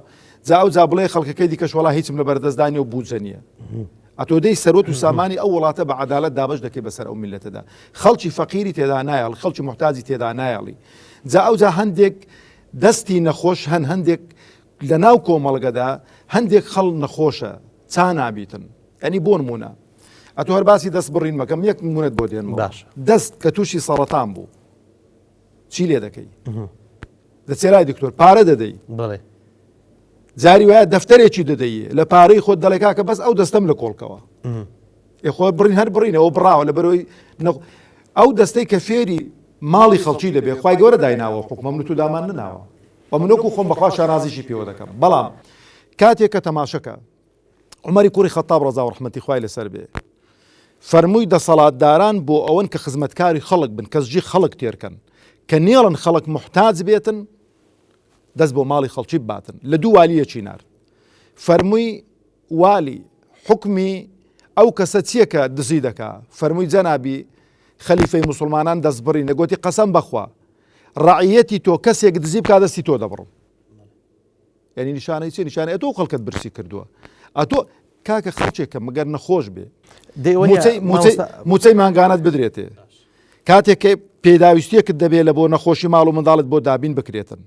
B: جا بڵێ خەڵکەکەی دیکەش وڵا هیچم لە بەردەستدانی و بوجە نییە ئەتۆ دەی سەرۆت و سامانی ئەو وڵاتە بە عەدالەت دابش دەکەی بەسەر ئەو میلەتەدا خەڵکی فەقیری تێدا نایەڵی خەڵکی محتاجی تێدا نایەڵی جا هەندێک دەستی نەخۆش هەندێک لە ناو کۆمەڵگەدا هەندێک خەڵ نەخۆشە چا نابیتن ئەنی بۆ نمونە ئەتۆ هەر باسی دەست بڕین مەکەم یەک نمونەت بۆ دێنمەوە دەست کە تووشی سەرەتان بوو چی لێ دەکەی دەچێرای دکتۆر پارە دەدەی
A: بڵێ
B: جاری وایە دەفتەرێکی دەدەی لە پارەی خۆت دەڵێ کاکە بەس ئەو دەستەم لە کۆڵکەوە خۆ بڕین هەر بڕینەوە بڕاوە لە بەرەوەی ئەو دەستەی کە فێری ماڵی خەڵکی دەبێ خوای گەورە دایناوە حکومە من و تو دامان نناوە و منۆکو خۆم بەخوا شارازیشی پێوە دەکەم بەڵام کاتێک کە تەماشەکە عومەری کوڕی خەتاب ڕەزا و ڕەحمەتی خوای لەسەر بێ فەرمووی دەسەڵاتداران بۆ ئەوەن کە خزمەتکاری خەڵک بن کەسجی خەڵک تێرکەن کە نێڵن خەڵک محتاج بێتن دەست بۆ ماڵی خەڵکی بباتن لە دوو والیەکی نار فەرمووی والی حکمی ئەو کەسە چیەکە دزی دەکا فەرمووی جەنابی خەلیفەی موسڵمانان دەست بڕینە گوتی قەسەم بەخوا ڕعیەتی تۆ کەسێک دزی بکا دەستی تۆ دەبڕم یعنی نیشانەی چی نیشانەی ئەتۆ خەڵکت برسی کردووە ئەتۆ کاکە خەڵکێکە مەگەر نەخۆش بێ موچەی مانگانت بدرێتێ کاتێک پێداویستیەکت دەبێت لە بۆ نەخۆشی ماڵ و منداڵت بۆ دابین بکرێتن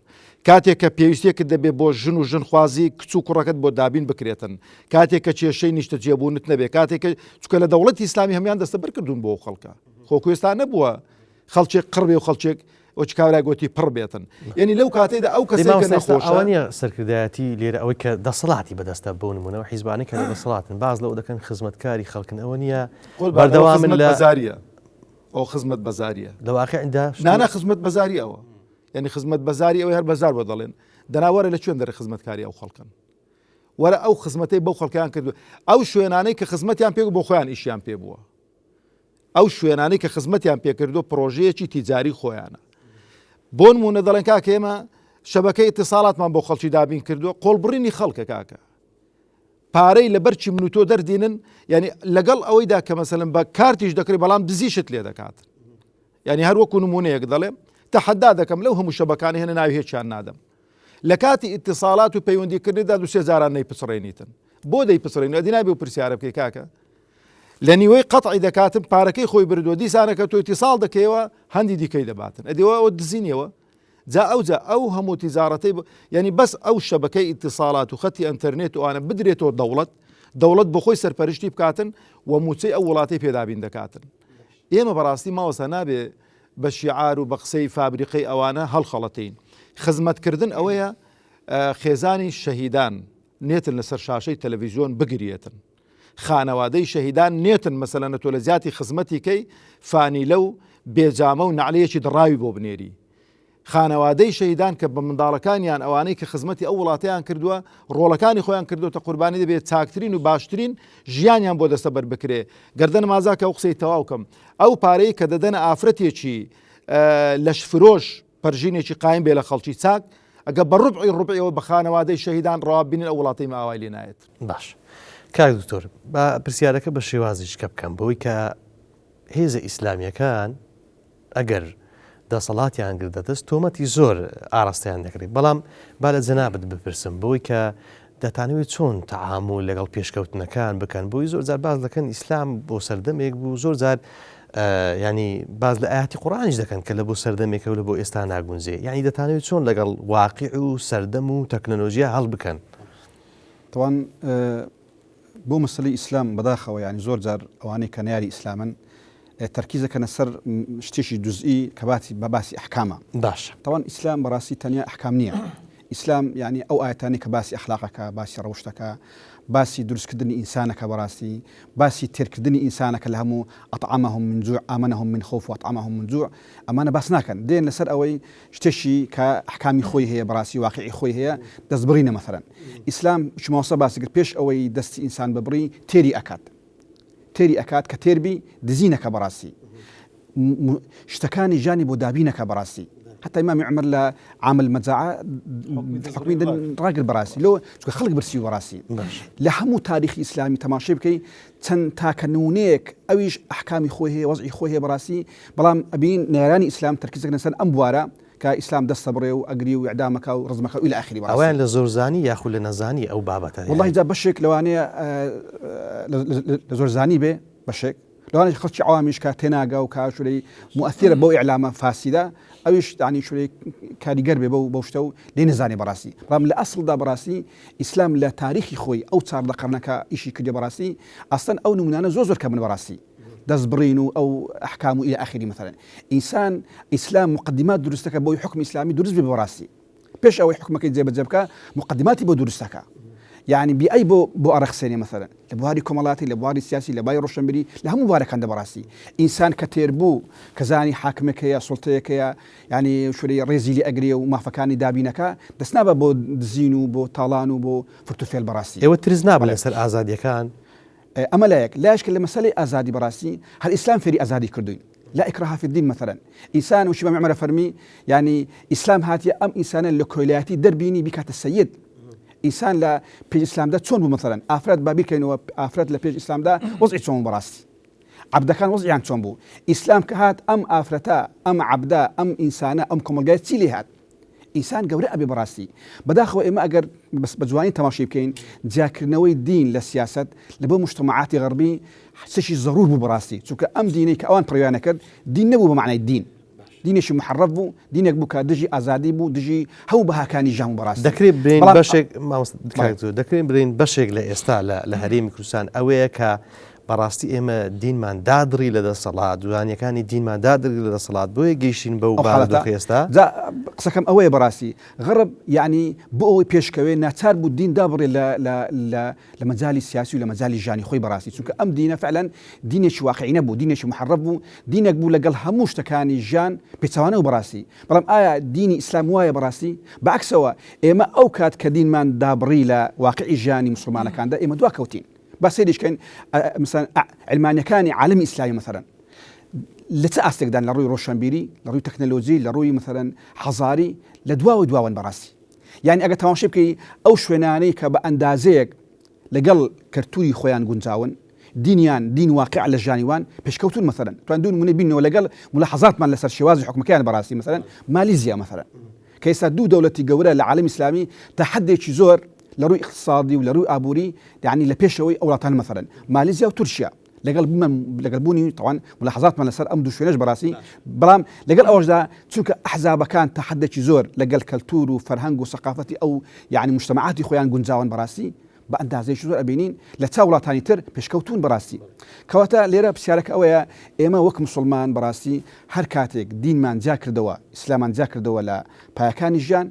B: کاتێک کە پێویستێکت دەبێت بۆ ژن و ژن خوازی کچ و کوڕەکەت بۆ دابین بکرێتن کاتێک کە کێشەی نیشتە جێبوونت نەبێت کاتێک چکە لە دەوڵەتی ئیسلامی هەمان دەستە بەرکردوون بۆ خەڵکە خۆکوێستا نەبووە خەڵکێک قڕبێ و خەڵکێک ئەوچ کاورای گوتی پڕ بێتن یعنی لەو کاتێدا ئەو
A: کەسەوانە سەرکردایەتی لێرە ئەوەی کە دەسەڵاتی بەدەستە بۆ نمونەوە حیزبانی کە دەسەڵاتن باز لەو دەکەن خزمەتکاری خەڵکن ئەوە نییە
B: بەردەوامن لە بەزاریە ئەو خزمەت بەزاریە
A: لە واقعدا
B: نانە خزمەت بەزاری ئەوە یعنی خزمەت بەزاری ئەوەی هەر بەزار بۆ دەڵێن دەناوەرە لە کوێن دەرە خزمەتکاری ئەو خەڵکن وەرە ئەو خزمەتەی بەو خەڵکیان کردو ئەو شوێنانەی کە خزمەتیان پێ بۆ خۆیان ئیشیان پێ بووە ئەو شوێنانی کە خزمەتیان پێکردو پرۆژەیەکی تیجاری خۆیانە. بۆ نمونە دەڵێن کاکە ئێمە شەبەکەی ئیتیساڵاتمان بۆ خەڵکی دابین کردووە، قۆڵبڕینی خەڵکە کاکە. پارەی لە بەرچی من و تۆ دەردێنن، ینی لەگەڵ ئەوەیدا کە مەسەلەن بە کارتیش دەکرێت بەڵام دزیشت لێ دەکات. ینی هەروەکو نمونەیەک دەڵێم تەحەدا دەکەم لەو هەموو شەبەکانی هێنە ناوی هیچیان نادەم. لە کاتی ئیتیساڵات و پەیوەندیکردنیدا 2-3 جاران نەیپچڕێنیتن. بۆ دەیپچڕێن ئەدی نابێ و پرسیارە بکەی کاکە. لە نیوەی قەتعی دەکاتم پارەکەی خۆی بردووە دیسانەکە تۆ ئیتیساڵ دەکەیەوە هەندی دیکەی دەباتن. ئەدیەوە ئەو دزینەوە. جا ئەو هەموو تیجارەتەی ینی بەس ئەو شەبەکەی ئیتیساڵات و خەتی ئەنتەرنێت و ئانە بدرێتەوە دەوڵەت بۆ خۆی سەرپەرشتی بکاتن و موچەی ئەو وڵاتی پێدابین دەکاتن. ئێمە بەڕاستی ماوەسە نابێ بە شیعار و بە قسەی فابریقەی ئەوانە هەڵخەڵەتین. خزمەتکردن ئەوەیە خێزانی شەهیدان نێتن لەسەر شاشەی تەلەڤیزیۆن بگرێتن. خانەوادەی شەهیدان نێتن مەسەلەن تۆ لە زیاتی خزمەتیکەی فانی لەو بێجامە و نعلەیەکی دڕاوی بۆ بنێری. خانەوادەی شەهیدان کە بە منداڵەکانیان ئەوانەی کە خزمەتی ئەو وڵاتیان کردووە ڕۆڵەکانی خۆیان کردوتە قوربانی دەبێت چاکترین و باشترین ژیانیان بۆ دەستەبەر بکرێ. گەردەن مازاکە ئەو قسەی تەواوکەم ئەو پارەی کە دەدەنە ئافرەتێکی لەش فرۆش پەرژینێکی قایم بێ لە خەڵکی چاک ئەگە بە ڕوبعیەوە بە خانەوادەی شەهیدان ڕاوبینن ئەو وڵاتی ماوای لێ نایێت.
A: باش کاک دکتۆر بە پرسیارەکە بە شێوازیش کە بکەم بەوەی کە هێزە ئیسلامیەکان ئەگەر دەسەڵاتیان گردەدەست تۆمەتی زۆر ئاراستیان دەکرێت، بەڵام با لە جەنابەت بپرسم بۆی کە دەتانەوێت چۆن تەعامل لەگەڵ پێشکەوتنەکان بکەن، بۆی زۆر جار باز دەکەن ئیسلام بۆ سەردەمێک بوو، زۆر جار ینی باز لە ئاەتی قوڕانیش دەکەن کە لە بۆ سەردەمێکە و لە بۆ ئێستا ناگونجێ، یعنی دەتانەوێت چۆن لەگەڵ واقع و سەردەم و تەکنۆلۆژیا هەڵ بکەن.
C: طبعاً بۆ مەسەلەی ئیسلام بەداخەوە ینی زۆر جار ئەوانەی کە نیاری ئیسلامن تەرکیزەکەنە سەر شتێکی جزئی کە باسی ئەحکامە.
A: باش
C: طبعاً ئیسلام بەڕاستی تەنیا ئەحکام نییە. ئیسلام یعنی ئەو ئاەتانی کە باسی ئەخلاقەکە، باسی ڕەوشتەکە، باسی دروستکردنی ئینسانەکە، بەڕاستی باسی تێرکردنی ئینسانەکە لە هەموو ئەطعەمەهم من جوع ئامەنەهم من خەوف و ئەطعەمەهم من جوع، ئەمانە باس ناکەن، دێن لەسەر ئەوەی شتێکی کە ئەحکامی خۆی هەیە، بەڕاستی واقعی خۆی هەیە، دەستبڕینە. مەثەڵەن ئیسلام چماوەسە باسی کرد پێش ئەوەی دەستی ئینسان ببڕی تێری ئەکات کە تێربی دزینەکە، بەڕاستی شتەکانی ژانی بۆ دابینەکە، بەڕاستی حتى إمام عمر لا عامل مزاعة حكمين راجل براسي لو خلق برسي وراسي لحمو تاريخ إسلامي تماشي بكي تن تاكنونيك أويش أحكامي خويه وضعي خويه براسي بلام أبين نيراني إسلام تركيزك نسان أمبوارا كإسلام دست بري وأجري وإعدامك ورزمك إلى آخره براسي.
A: أوان لزورزاني يأخذ لنزاني أو بابته.
C: والله إذا بشك لو أنا لزورزاني به بشك لو أنا خلص عوامش كتناقة وكاشولي مؤثرة بو إعلام فاسدة أويش يعني شولي كاريجر بوشتو لنزاني براسي. رغم الأصل ده براسي إسلام لا تاريخي خوي أو صار ذكرناك إشي كده براسي أصلا أو نمنا زوزر كمن براسي. دزبرينو أو أحكامه إلى آخره مثلا. إنسان إسلام مقدمات درستك بوي حكم إسلامي درس براسي. بيش أو حكمك زي بتجيبك مقدماتي بو درستك. يعني بأي بو أرخصيني مثلا لبواري كمالاتي لبواري سياسي لباي روشنبري لهم مبارك عند براسي إنسان كتير بو كزاني حاكمك يا سلطيك يا يعني شو لي ريزي لي أجري وما فكاني دابينك دسنابا بو دزينو بو طالانو بو فرتوفيل براسي
A: ايوه ترزناب لسر آزادي كان
C: أما لا يشكل لمسألة آزادي براسي هل الإسلام فري آزادي كردوين لا إكراه في الدين مثلا إنسان وشبه معمر فرمي يعني إسلام هاتي أم إنسان لكولياتي دربيني بكات السيد إنسان لا بيج إسلام ده تون مثلا أفراد بابيل كانوا أفراد لبيج إسلام ده وضعي تون براسي عبدا كان وضعي عن تون بو إسلام كهات أم أفرتا أم عبدا أم إنسانة أم كمالجات سيلي هات إنسان قوري أبي براسي بداخل إما أجر بس بجوانين تماشي بكين ذاكر نوي الدين للسياسة لبو مجتمعات غربي سشي ضرور ببراسي شو كأم ديني كأوان بريانا كد دين نبو بمعنى الدين ديني شو محرف بو دينك بو كدجي أزادي بو دجي هو بها كان يجام براسي
A: دكريب برين بشك ما دكريب برين بشك لإستاء لهريم كردستان أويا ك براستي إما دين من دادري لدى الصلاة ويعني كان دين من دادري لدى الصلاة بوي جيشين بو بعد خيستا
C: ذا قصكم أوي براسي غرب يعني بو بيشكوي ناتار بو الدين دابري لا لمجالي السياسي ولا مجالي الجاني خوي براسي شو كأم دينا فعلا دينش واقعي بو دينش محرف بو دينك بو لقل هموش تكاني الجان بيتسوانه براسي برام آية ديني إسلام واي براسي بعكس هو إما أوكات كدين من دابري لا واقعي الجاني مسلمان كان دا إما دوا كوتين بس هيدش كان مثلا علمانيا كان عالم إسلامي مثلا لە چ ئاستێکدان لە ڕووی ڕۆشنبیری لە ڕووی تەکنەلۆجی لە ڕووی مثلەن حەزاری لە دواون بەڕاستی یعنی ئەگە تەماشای بکەی ئەو شوێنانەی کە بە ئەندازەیەک لەگەڵ کەرتوری خۆیان گونجاون دینیان دین واقع لە ژانیوان پێشکەوتون مثلەن توان منە بینەوە لەگەڵ ملاحەزاتمان لەسەر شێوازی حکومەکەیان بەڕاستی مثلەن مالیزیا مثلەن کە ئێستا دوو دەوڵەتی گەورە لە عالەمی ئیسلامی تا حدێکی زۆر لە ڕووی اقتصادی و لە ڕووی ئابووری یعنی لە پێشەوەی ئەو وڵاتان مثلەن مالیزیا و تورکیا لەگەڵ بوونی طبعاً ملاحەزاتمان لەسەر ئەم دوو شوێنەش بەڕاستی بەڵام لەگەڵ ئەوەشدا چونکە ئەحزابەکان تا حدێکی زۆر لەگەڵ کەلتور و فەرهەنگ و سەقافەتی ئەو یعنی مجتەمەعاتی خۆیان گونجاون بەڕاستی بە ئەندازەیەکی زۆر ئەبینین لە چا وڵاتانی تر پێشکەوتون بەڕاستی کەواتە لێرە پرسیارەکە ئەوەیە ئێمە وەک مسلمان بەڕاستی هەر کاتێک دینمان جا کردەوە ئیسلامان جا کردەوە لە پایەکانی ژیان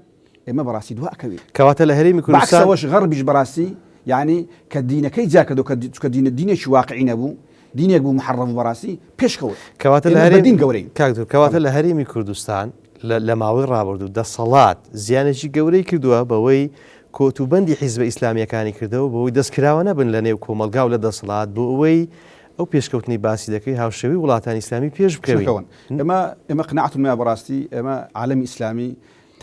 C: ئێمە بەڕاستی دوا ئەکەوین
A: کەواتە لە هەرێمی کوردستان
C: بەعکسەوەش غەربیش بەڕاستی یعنی کە دینەکەی جا کردەوە کە دینێکی واقعی نەبوو دینێک بوو محەڕەف بەڕاستی پێشکەوت
A: کەواتە لە هەرێمی
C: دین گەورەی
A: کەواتە لە هەرێمی کوردستان لە ماوەی ڕابردوو دەسەڵات زیانێکی گەورەی کردووە بەوەی کۆتوبەندی حیزبە ئیسلامیەکانی کردەوە بەوەی دەستکراوە نەبن لە نێو کۆمەلگا و لە دەسەڵات بۆ ئەوەی ئەو پێشکەوتنی باسی دەکەی هاوشێوی وڵاتانی ئیسلامی پێش بکەوین
C: ئێمە قناعەتمان بەڕاستی ئێمە عالەمی ئیسلامی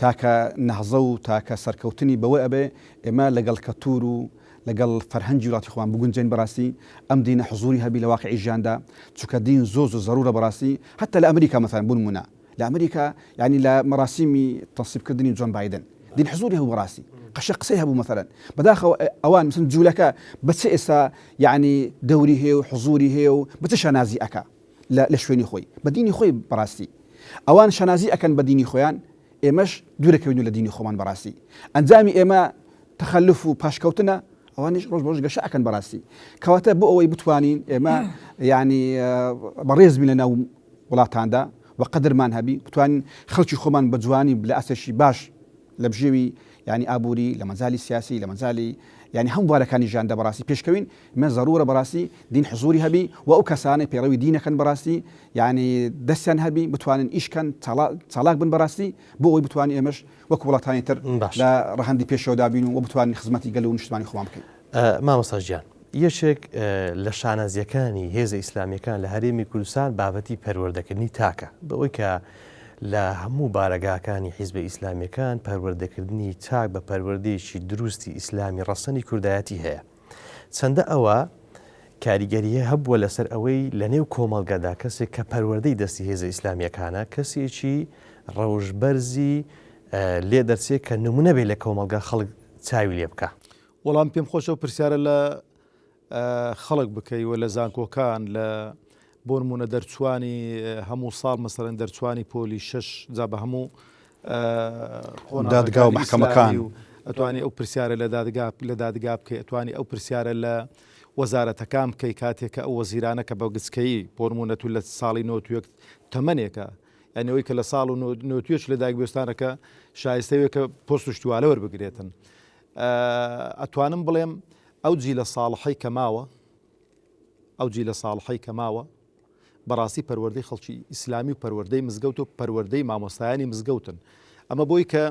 C: تاکە نەهزە و تاکە سەرکەوتنی بەوەی ئەبێ ئێمە لەگەڵ کەلتور و لەگەڵ فەرهەنگی وڵاتی خۆیان بگونجێن بەڕاستی ئەم دینە حزوری هەبی لە واقعی ژیاندا چونکە دین زۆر زەرورە بەڕاستی حتى لە ئەمریکا مثلا بوون مونە لە ئەمریکا یعنی لە مەراسیمی تەنسیبکردنی جۆن بايدن دین حزوری هەبوو بەڕاستی قەشە قسەی هەبوو مثلا بەداخەوە ئەوان مثلا جوولەکە بەچ ئێستا یعنی دەوری هەیە و حزوری هەیە و بچ شانازی ئەکا لە شوێنی خۆی بە دینی خۆی بەڕاستی ئەوان شانازی ئەکەن بە دینی خۆیان ئێمەش دوورەکەوین لە دینی خۆمان بەڕاستی ئەنجامی ئێمە تەخەلف و پاشکەوتنە ئەوانش ڕۆژ بە ڕۆژ گەشە ئەکەن بەڕاستی کەواتە بۆ ئەوەی بتوانین ئێمە یعنی بەڕێزبی لە ناو وڵاتاندا وەقەدرمان هەبی بتوانین خەڵکی خۆمان بە جوانی لە ئاسێشی باش لە بژێوی یعنی ئابووری لە مەجالی سیاسی لە مەجالی یعنی هەموو بارەکانی ژیاندا بەڕاستی پێشکەوین مە زەرورە بەڕاستی دین حزوری هەبی و ئەو کەسانەی پێڕەوی دینەکەن بەڕاستی یعنی دەستیان هەبی بتوانن ئیشکەن چالاک بن بەڕاستی بۆ ئەوی بتوانین ئێمەش وەک وڵاتانی تر لە ڕەهەندی پێشەوەدا بین و بتوانین خزمەتی گەل و نیشتمانی خۆمان بکەین.
A: مامۆستا گیان یەکێک لە شانازیەکانی هێزە ئیسلامیەکان لە هەرێمی کوردستان بابەتی پەروەردەکردنی تاکە بەوەی کە لە هەموو بارەگاکانی حیزبە ئیسلامیەکان پەروەردەکردنی تاک بە پەروەردەیەکی دروستی ئیسلامی ڕەسەنی کوردایەتی هەیە چەندە ئەوە کاریگەریە هەبووە لەسەر ئەوەی لە نێو کۆمەڵگەدا کەسێک کە پەروەردەی دەستی هێزە ئیسلامیەکانە کەسێکی ڕەوژبەرزی لێ دەرچێت کە نمونە بێ لە کۆمەڵگا خەڵک چاوی لێ بکە.
B: وەڵام پێم خۆشەوە پرسیارە لە خەڵک بکەیوە لە زانکۆکان لە بۆ نمونە دەرچوانی هەموو ساڵ مەسەرەن دەرچوانی پۆلی 6 جا بە هەموو
C: دادگا و محکەمەکان
B: ئەتوانی ئەو پرسیارە لە دادگا بکەی ئەتوانی ئەو پرسیارە لە وەزارەتەکان بکەی کاتێکە ئەو وەزیرانە کە بە گچکەی بۆ نمونە تو لە ساڵی 91 تەمەنێکە یعنی ئەوەی کە لە ساڵ و 91 لە دایکبێستانەکە شایستەوەیە کە پۆست و شتوالە وەربگرێتن ئەتوانم بڵێم ئەو جی لە ساڵحەی کە ماوە بەڕاستی پەروەردەی خەڵکی ئیسلامی و پەروەردەی مزگەوت و پەروەردەی مامۆستایانی مزگەوتن ئەمە بۆی کە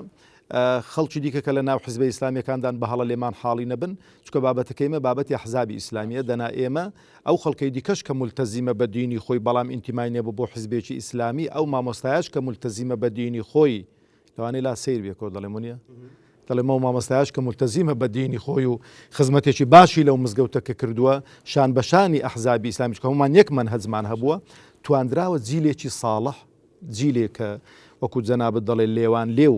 B: خەڵکی دیکە کە لە ناو حیزبە ئیسلامیەکاندان بە هەڵە لێمان حاڵی نەبن چکە بابەتەکەیمە بابەتی ئەحزابی ئیسلامیە دەنا ئێمە ئەو خەڵکەی دیکەش کە مولتەزیمە بە دینی خۆی بەڵام ئینتیمای نێبوو بۆ حیزبێکی ئیسلامی ئەو مامۆستایش کە مولتەزیمە بە دینی خۆی لەوانەیە لا سیر بێ کۆ دەڵێم وانە دەڵێمە و مامۆستایش کە مولتەزیمە بە دینی خۆی و خزمەتێکی باشی لەو مزگەوتەکە کردووە شان بەشانی ئەحزابی ئیسلامی کە هەمومان یەک منهەجمان هەبووە تواندراوە جیلێکی ساڵح جیلێکە وەکو جەنابەت دەڵێ لێوان لێو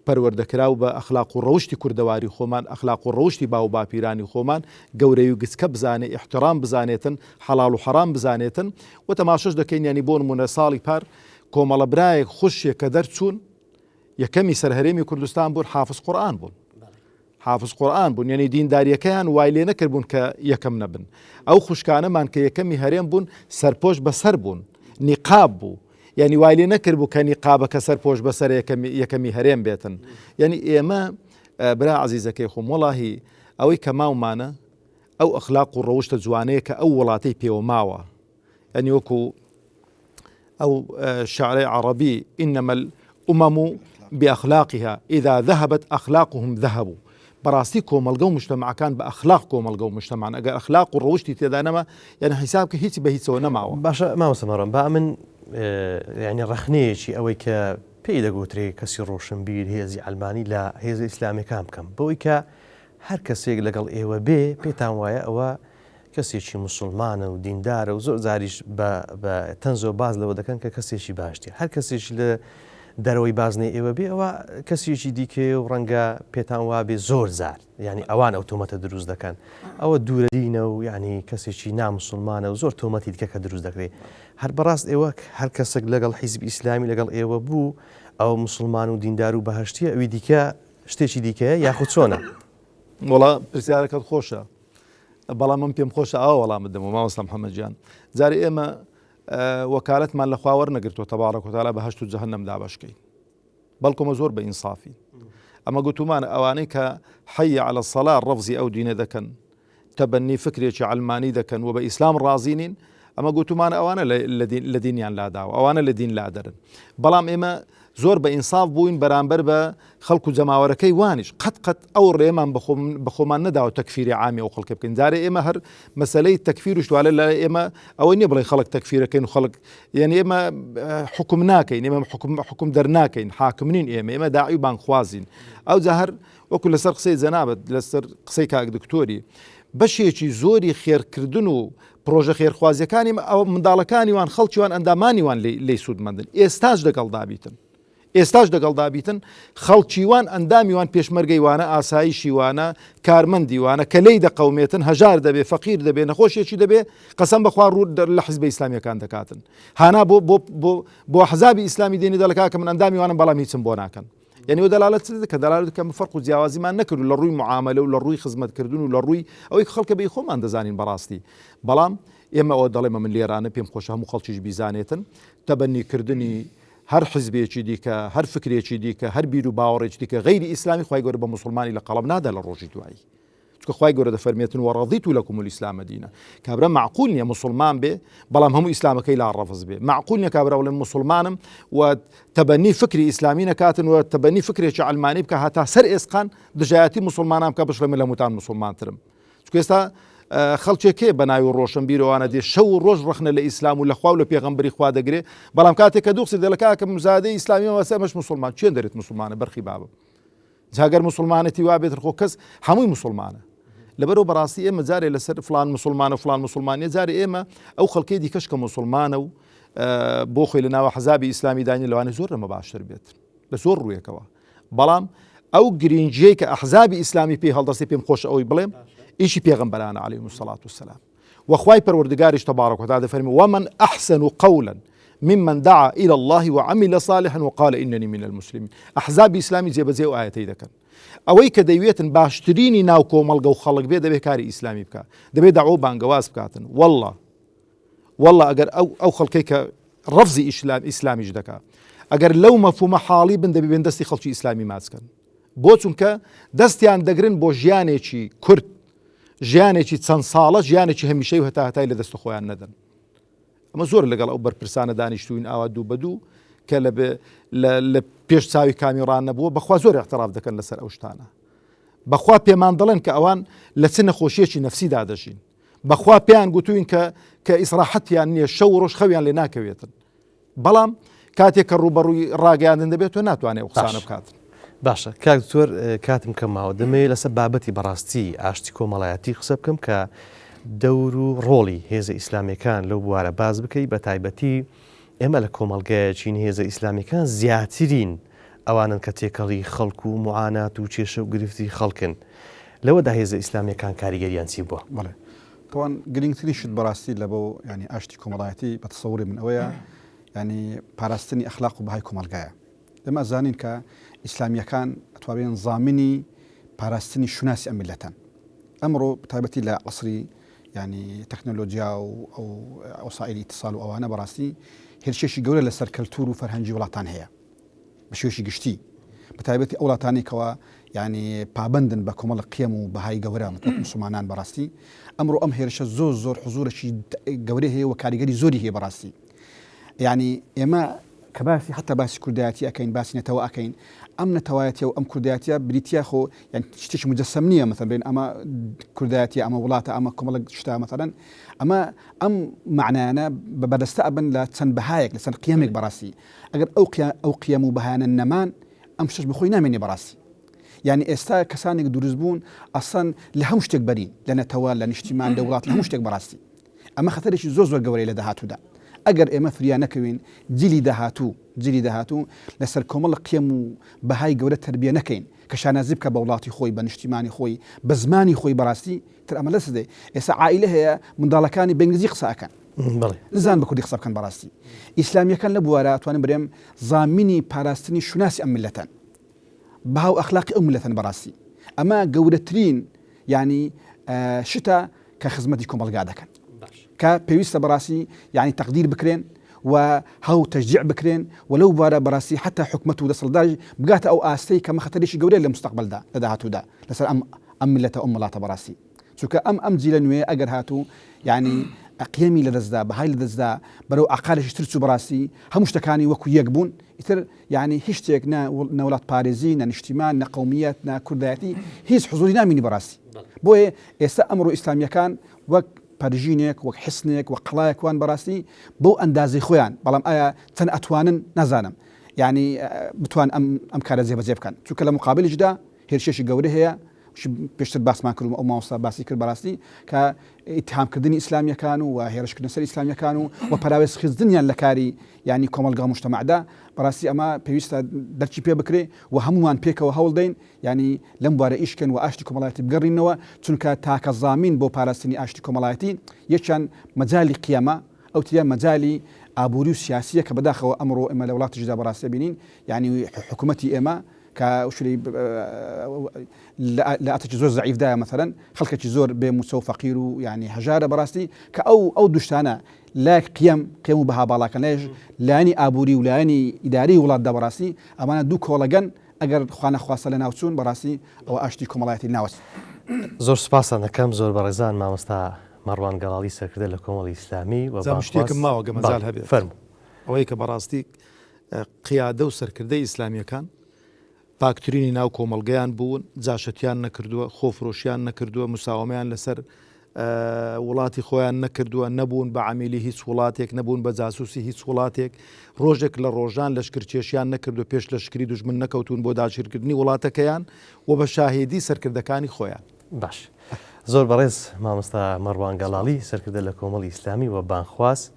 B: پەروەردەکراو بە ئەخلاق و ڕەوشتی کوردەواری خۆمان ئەخلاق و ڕەوشتی باو باپیرانی خۆمان گەورەی و گچکە بزانێ احترام بزانێتن حەڵاڵ و حەرام بزانێتن و تەماشەش دەکەین ینی بۆ نمونە ساڵی پار کۆمەڵە برایەک خوشیە کە دەرچوون یەکەمی سەرهەرێمی کوردستان بوون حافظ قورئان بوون حافظ قورئان بوون یعنی دینداریەکەیان وای لێ نەکردبوون کە یەکەم نەبن ئەو خوشکانەمان کە یەکەمی هەرێم بوون سەرپۆش بەسەر بوون نیقاب بوو یعنی وای لێ نەکردبوو کە نیقابەکە سەرپۆش بەسەر یەکەمی هەرێم بێتن یعنی ئێمە برا عەزیزەکەی خۆم وەڵاهی ئەوەی کە ماومانە ئەو ئەخلاق و ڕەوشتە جوانەیە کە ئەو وڵاتەی پێوە ماوە یعنی وەکو ئەو شعرەی عەرەبی ئینەمە الأمم بأخلاقها إذا ذهبت أخلاقهم ذهبوا بەڕاستی کۆمەلگە و مجتەمەعەکان بە ئەخلاق کۆمەلگە و مجتەمەعان ئەگەر ئەخلاق و ڕەوشتی تێدا نەما یعنی حیساب کە هیچی بە هیچەوە نەماوە.
A: باشە مامۆستا مەڕۆم با من یعنی ڕەخنەیەکی ئەوەی کە پێی دەگوترێ کەسی ڕۆشنبیر هێزی ئەلمانی لە هێزی ئیسلامیەکان بکەم بەوەی کە هەر کەسێک لەگەڵ ئێوە بێ پێتان وایە ئەوە کەسێکی مسلمانە و دیندارە و زۆر زاریش بە تەنزۆ باز لەوە دەکەن کە کەسێکی باشتیە هەر کەسێکی لە دەرەوەی بازنەی ئێوە بێ ئەوە کەسێکی دیکێ و ڕەنگە پێتان وابێ زۆر زار ینی ئەوان ئەو تۆمەتە دروست دەکەن ئەوە دوورەدینە و ینی کەسێکی نامسلمانە و زۆر تۆمەتی دیکە کە دروست دەکرێت هەر بەڕاست ئێوە هەر کەسێک لەگەڵ حیزبی ئیسلامی لەگەڵ ئێوە بوو ئەو مسلمان و دیندار و بەهشتیە ئەوی دیکە شتێکی دیکەیە یاخود چۆنە؟
B: وڵا پرسیارەکەت خۆشە بەڵام من پێم خۆشە ئەوە وەڵامت دەمەوە مامۆستا محەممەد گیان جارێ ئێمە وەکالەتمان لە خوا وەرنەگرتووە تەبارەک و تەعالا بەهەشت و جەهەنەم دابەشکەین بەڵکومە زۆر بە ئینسافی ئەمە گوتومان ئەوانەی کە حەی عەلە السەڵا ڕەفزی ئەو دینە دەکەن تەبەنی فکرێکی عەلمانی دەکەن و بە ئیسلام ڕازینین ئەمە گوتومان ئەوانە لە دینیان لاداوە ئەوانە لە دین لادەرن بەڵام ئێمە زۆر بە ئینساف بووین بەرامبەر بە خەڵک و جەماوەرەکەی وانیش قەت ئەو ڕێمان بەخۆمان نەداوە تەکفیری عامی ئەو خەڵکە بکەین جارێ ئێمە هەر مەسەلەی تەکفیر و شتوالە لە ئێمە ئەوەی نییە بڵێ خەڵک تەکفیرەکەین و خەڵک یعنی ئێمە حکم ناکەین ئێمە حکم دەرناکەین حاکمنین ئێمە داعی و بانخوازین ئەو جا هەر وەکو لەسەر قسەی جەنابەت لەسەر قسەی کاک دکتۆری بەشێکی زۆری خێرکردن و پرۆژە خێرخوازیەکانی ئەو منداڵەکانی وان خەڵکیوان ئەندامانی وان لی سوودمەندن ئێستاش دەگەڵ دابیتن خەڵکیوان ئەندامیوان پێشمەرگەی وانە ئاساییشی وانە کارمەندی وانە کە لی دەقەومێتن هەژار دەبێ فەقیر دەبێ نەخۆشیێکی دەبێ قەسەم بەخوا ڕوو لە حیزبە ئیسلامیەکان دەکاتن هانا بۆ حەزابی ئیسلامی دێنی دەڵکا کە من ئەندامیوانم بەڵام هیچم بۆ ناکەن یعنی دەلالەت کە دەلالەت کەم فەرق و جیاوازیمان نەکرد لە ڕووی معاملە و لە ڕووی خزمەتکردن و لە ڕووی ئەوەی خەڵکە بەی خۆمان دەزانین بەڕاستی بەڵام ئێمە ئەوە دەڵێمە من لێرانە پێم خۆشە هەموو خەڵکیش بیزانێتن تەبەنیکردنی هەر حزبێکی دیکە هەر فکرێکی دیکە هەر بیر و باوەڕێکی دیکە غەیری ئیسلامی خوای گەورە بە مسلمانی لە قەڵەم نادا لە ڕۆژی دوایی چونکە خوای گەورە دەفەرمێتن وەڕەضیت لەکم الئیسلام دینە کابرا معقول نییە مسلمان بێ بەڵام هەموو ئیسلامەکەی لا ڕەفز بێ معقول نییە کابرا بڵێ مسلمانم و تەبەنی فکری ئیسلامی نەکاتن و تەبەنی فکرێکی عەلمانی بکە هەتا سەر ئێسقان دژایەتی مسلمانان بکە بشڵێ من لە موتان مسلمانترم چونکە ئێستا خەڵکێکێ بە ناوی ڕۆشنبیرەوانە دێ شەو و ڕۆژ ڕخنە لە ئیسلام و لە خوا و لە پێغەمبەری خوا دەگرێ بەڵام کاتێک کە دووقسی دەڵکا کە مزادەی ئیسلامی وەسە مەش مسلمان چێن دەرێت مسلمانە بەرخی بابم جاگەر مسلمانەتی وا بێت خۆ کەس هەمووی مسلمانە لەبەرەوە بەڕاستی ئێمە جارێ لەسەر فلان مسلمانە و فلان مسلمانیە جارێ ئێمە ئەو خەڵکەی دیکەش کە مسلمانە و بۆ خۆی لە ناوە حەزابی ئیسلامی دانی لەوانە زۆر لەمە باشتر بێت لە زۆر ڕوویەکەوە بەڵام ئەو گرنگجیەی کە ئەحزابی ئیسلامی پێی هەڵدەستی پێم خۆش ئەوەی بڵێم ئیشی پێغەمبەرانە عەلەیهیمو الصەلاة والسلام وخوای پەروەردگاریش تەبارەک وتعالە دەفەرمێ ومن أحسن قولا ممن دعا إلى الله وعمل صالحا وقال إنني من المسلمين ئەحزابی ئیسلامی جێبەجێ ئەو ئاەتەی دەکەن ئەوەی کە دەیوێتن باشترینی ناو کۆمەڵگە و خەڵک بێ دەبێت کاری ئیسلامی بکات دەبێت داعوە بانگەواز بکاتن والله ئەگەر ئەو خەڵکەی کە ڕەفزی ئیسلامیش دەکات ئەگەر لەو مەفهومە حاڵی بن دەبێت دەستی خەڵکی ئیسلامی ماچکەن بۆ چونکە دەستیان دەگرن بۆ ژیانێکی کورت ژیانێکی چەند ساڵە ژیانێکی هەمیشەی و هەتای لە دەست خۆیان نەدەن ئەمە زۆر لەگەڵ ئەو بەرپرسانە دانیشتوین ئاوا دوو بە دوو کە لە پێش چاوی کامیڕان نەبووە بەخوا زۆر احتراف دەکەن لەسەر ئەو شتانە بەخوا پێمان دەڵێن کە ئەوان لە چ نەخۆشیەکی نەفسیدا دەژین بەخوا پێیان گوتوین کە ئیسراحەتیان نییە شەو ڕۆژ خەویان لێ ناکەوێتن بەڵام کاتێک کە ڕوبەڕووی ڕاگەیاندن دەبێت تۆ ناتوانێت ئەو قسانە بکاتن
A: باشە کاک دکتۆر کاتم کەماوە دەمەوێت لەسەر بابەتی بەڕاستی ئاشتی کۆمەڵایەتی قسە بکەم کە دەور و ڕۆڵی هێزە ئیسلامیەکان لەو بوارە باز بکەی بە تایبەتی ئێمە لە کۆمەڵگەیەکین هێزە ئیسلامیەکان زیاترین ئەوانن کە تێکەڵی خەڵکو و معانات و کێشە و گرفتی خەڵکن لەوەدا هێزە ئیسلامیەکان کاریگەریان چی بووە؟
C: بەڵێ کەوان گرنگترین شت بەڕاستی لە بۆ ینی ئاشتی کۆمەڵایەتی بە تەسەووری من ئەوەیە ینی پاراستنی ئەخلاق و بەهای کۆمەلگایە ئێمە زانین کە ئیسلامیەکان ئەتوانێن زامینی پاراستنی شوناسی ئەم میلەتەن ئەمڕۆ تایبەتی لە عەسری ینی تەکنۆلۆجیا و ئەو وەسائلی ئیتیصال و ئەوانە بەڕاستی هێرشێکی گەورە لەسەر کەلتور و فەرهەنگی وڵاتان هەیە بە شێوەیەکی گشتی بە تایبەتی ئەو وڵاتانی کەوە ینی پابندن بە کۆمەڵە قیەم و بەهای گەورە مسلمانان بەڕاستی ئەمڕۆ ئەم هێرشە زۆر حضورێکی گەورەی هەیە و کاریگەری زۆری هەیە بەڕاستی ینی ئێمە کە باسی حتا باسی کوردایەتی ئەکەین باسی نەتەوە ئەکەین ئەم نەتەوایەتیە و ئەم کوردایەتیە بریتیا خۆ یان شتێکی مجەسەم نییە مەثەن بێن ئەمە کوردایەتی ئەمە وڵاتە ئەمە کۆمەڵک شتا مەثەن ئەمە ئەم معنایانە بەدەستە ئەبن لە چەند بەهایەک لە چەند قیامێک بەڕاستی ئەگەر ئەو قیام و بەهانە نەمان ئەم شتش بخۆی نامێنێ بەڕاستی یعنی ئێستا کەسانێک دروست بوون ئەسەن لە هەموو شتێک بەرین لە نەتەوە لە نیشتیمان لە وڵات لە هەموو شتێک بەڕاستی ئەمە خەتەرێکی زۆر گەورەی لە داهاتوودا ئەگەر ئێمە فریان نەکەوین جیلی داهاتوو لەسەر کۆمەڵ قیام و بەهای گەورە تربیە نەکەین کە شانازی بکە بە وڵاتی خۆی بە نیشتیمانی خۆی بە زمانی خۆی بەڕاستی تر ئەمە لەس دێ ئێستا عائیلە هەیە منداڵەکانی بە ئینگلیزی قسە ئەکەن نزان بە کوردی قسە بکەن بەڕاستی ئیسلامیەکان لە بوارە توانین برێم زامینی پاراستنی شوناسی ئەم میلەتەن بەهاو ئەخلاقی ئەو میلەتەن بەڕاستی ئەمە گەورەترین یعنی شتە کە خزمەتی کۆمەڵگا دەکەن کە پێویستە بەڕاستی یعنی تەقدیر بکرێن و هەو تەشجیع بکرێن ولەو بوارە بەڕاستی حتا حکومەت و دەسەڵاتدار بگاتە ئەو ئاستەی کە خەتەرێکی گەورەی لە مستەقبەلدا لە داهاتوودا لەسەر ئەم میلەتە ئەم وڵاتە بەڕاستی چونکە ئەم جیلە نوێ ئەگەر هاتوو یعنی قیەمی لەدەستدا بەهای لەدەستدا بەرەو عقالێکی ترچ و بەڕاستی هەموو شتەکانی وەکو یەک بوون ئیتر یعنی هیچ شتێک نەوڵات پارێزی نە نیشتیمان نە قەومیەت نە کوردایەتی هیچ حزوری نامینی بەڕاستی بۆیە ئێستا ئەمڕۆ ئیسلامیەکان وەک پەرژینێک وەک حسنێک وە قڵایەکوان بەڕاستی بەو ئەندازەی خۆیان بەڵام ئایا چەند ئەتوانن نازانم یعنی بتوان ئەم کارە جێبەجێ بکەن چونکە لە مقابلیشدا هێرشێکی گەورە هەیە پێشتر باسمان کرد ئەو مامۆستا باسی کرد بەڕاستی کە ئیتهامکردنی ئیسلامیەکان و هێرشکردن سەر ئیسلامیەکان و پەراوێز خستنیان لە کاری یعنی کۆمەلگا مجتەمەعدا بەڕاستی ئەمە پێویستە دەرکی پێ بکرێ و هەمومان پێکەوە هەوڵ دەین یعنی لەم بوارە ئیشکەن و ئاشتی کۆمەڵایەتی بگەڕینەوە چونکە تاکە زامین بۆ پاراستنی ئاشتی کۆمەڵایەتی یەکیان مەجالی قیامە ئەو تیا مەجالی ئابووری و سیاسیە کە بەداخەوە ئەمڕۆ ئێمە لە وڵاتیشدا بەڕاستی بینین یعنی حکوومەتی ئێمە كشري لا أتجي زور ضعيف ده مثلا خلك زور بمستوى فقير يعني هجارة براستي كأو دوشتانا لا قيم بها بالاكن ليش لاني أبوري ولاني إداري ولاد ده براستي أما أنا دو كولاجن أجر خانة خاصة لنا وسون براستي أو أشتي كمالات الناس
A: زور سپاسان كم زور برزان ما مستا مروان قلالي سكرتير لكم الإسلامي
B: وباشتيك ما وقع مازال هبي
A: فرم
B: أويك براستي قيادة وسركردة إسلامية كان پاکترینی ناو کۆمەڵگەیان بوون جاشەتیان نەکردووە خۆفرۆشیان نەکردووە مساومەیان لەسەر وڵاتی خۆیان نەکردووە نەبوون بە عەمیلی هیچ وڵاتێک نەبوون بە جاسوسی هیچ وڵاتێک ڕۆژێک لە ڕۆژان لەشکرکێشیان نەکردو پێش لەشکری دوژمن نەکەوتون بۆ داگیرکردنی وڵاتەکەیان و بە شاهێدی سەرکردەکانی خۆیان
A: باش زۆر بەڕێز مامۆستا مەڕوان گەڵاڵی سەرکردە لە کۆمەڵی ئیسلامی و بانخواست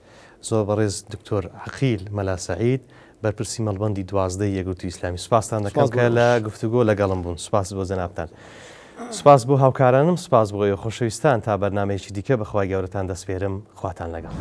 A: زۆر بەڕێز دکتۆر عەقیل مەلا سەعید بەرپرسی مەڵبەندی 12 یەکگرتووی ئیسلامی سوپاسان دەکەم کە لە گفتوگۆ لەگەڵم بوون سوپاس بۆ جەنابتان سوپاس بۆ هاوکارانم سوپاس بۆ خۆشەویستان تا بەرنامەیەکی دیکە بەخوای گەورەتان دەسپێرم خواتان لەگەڵ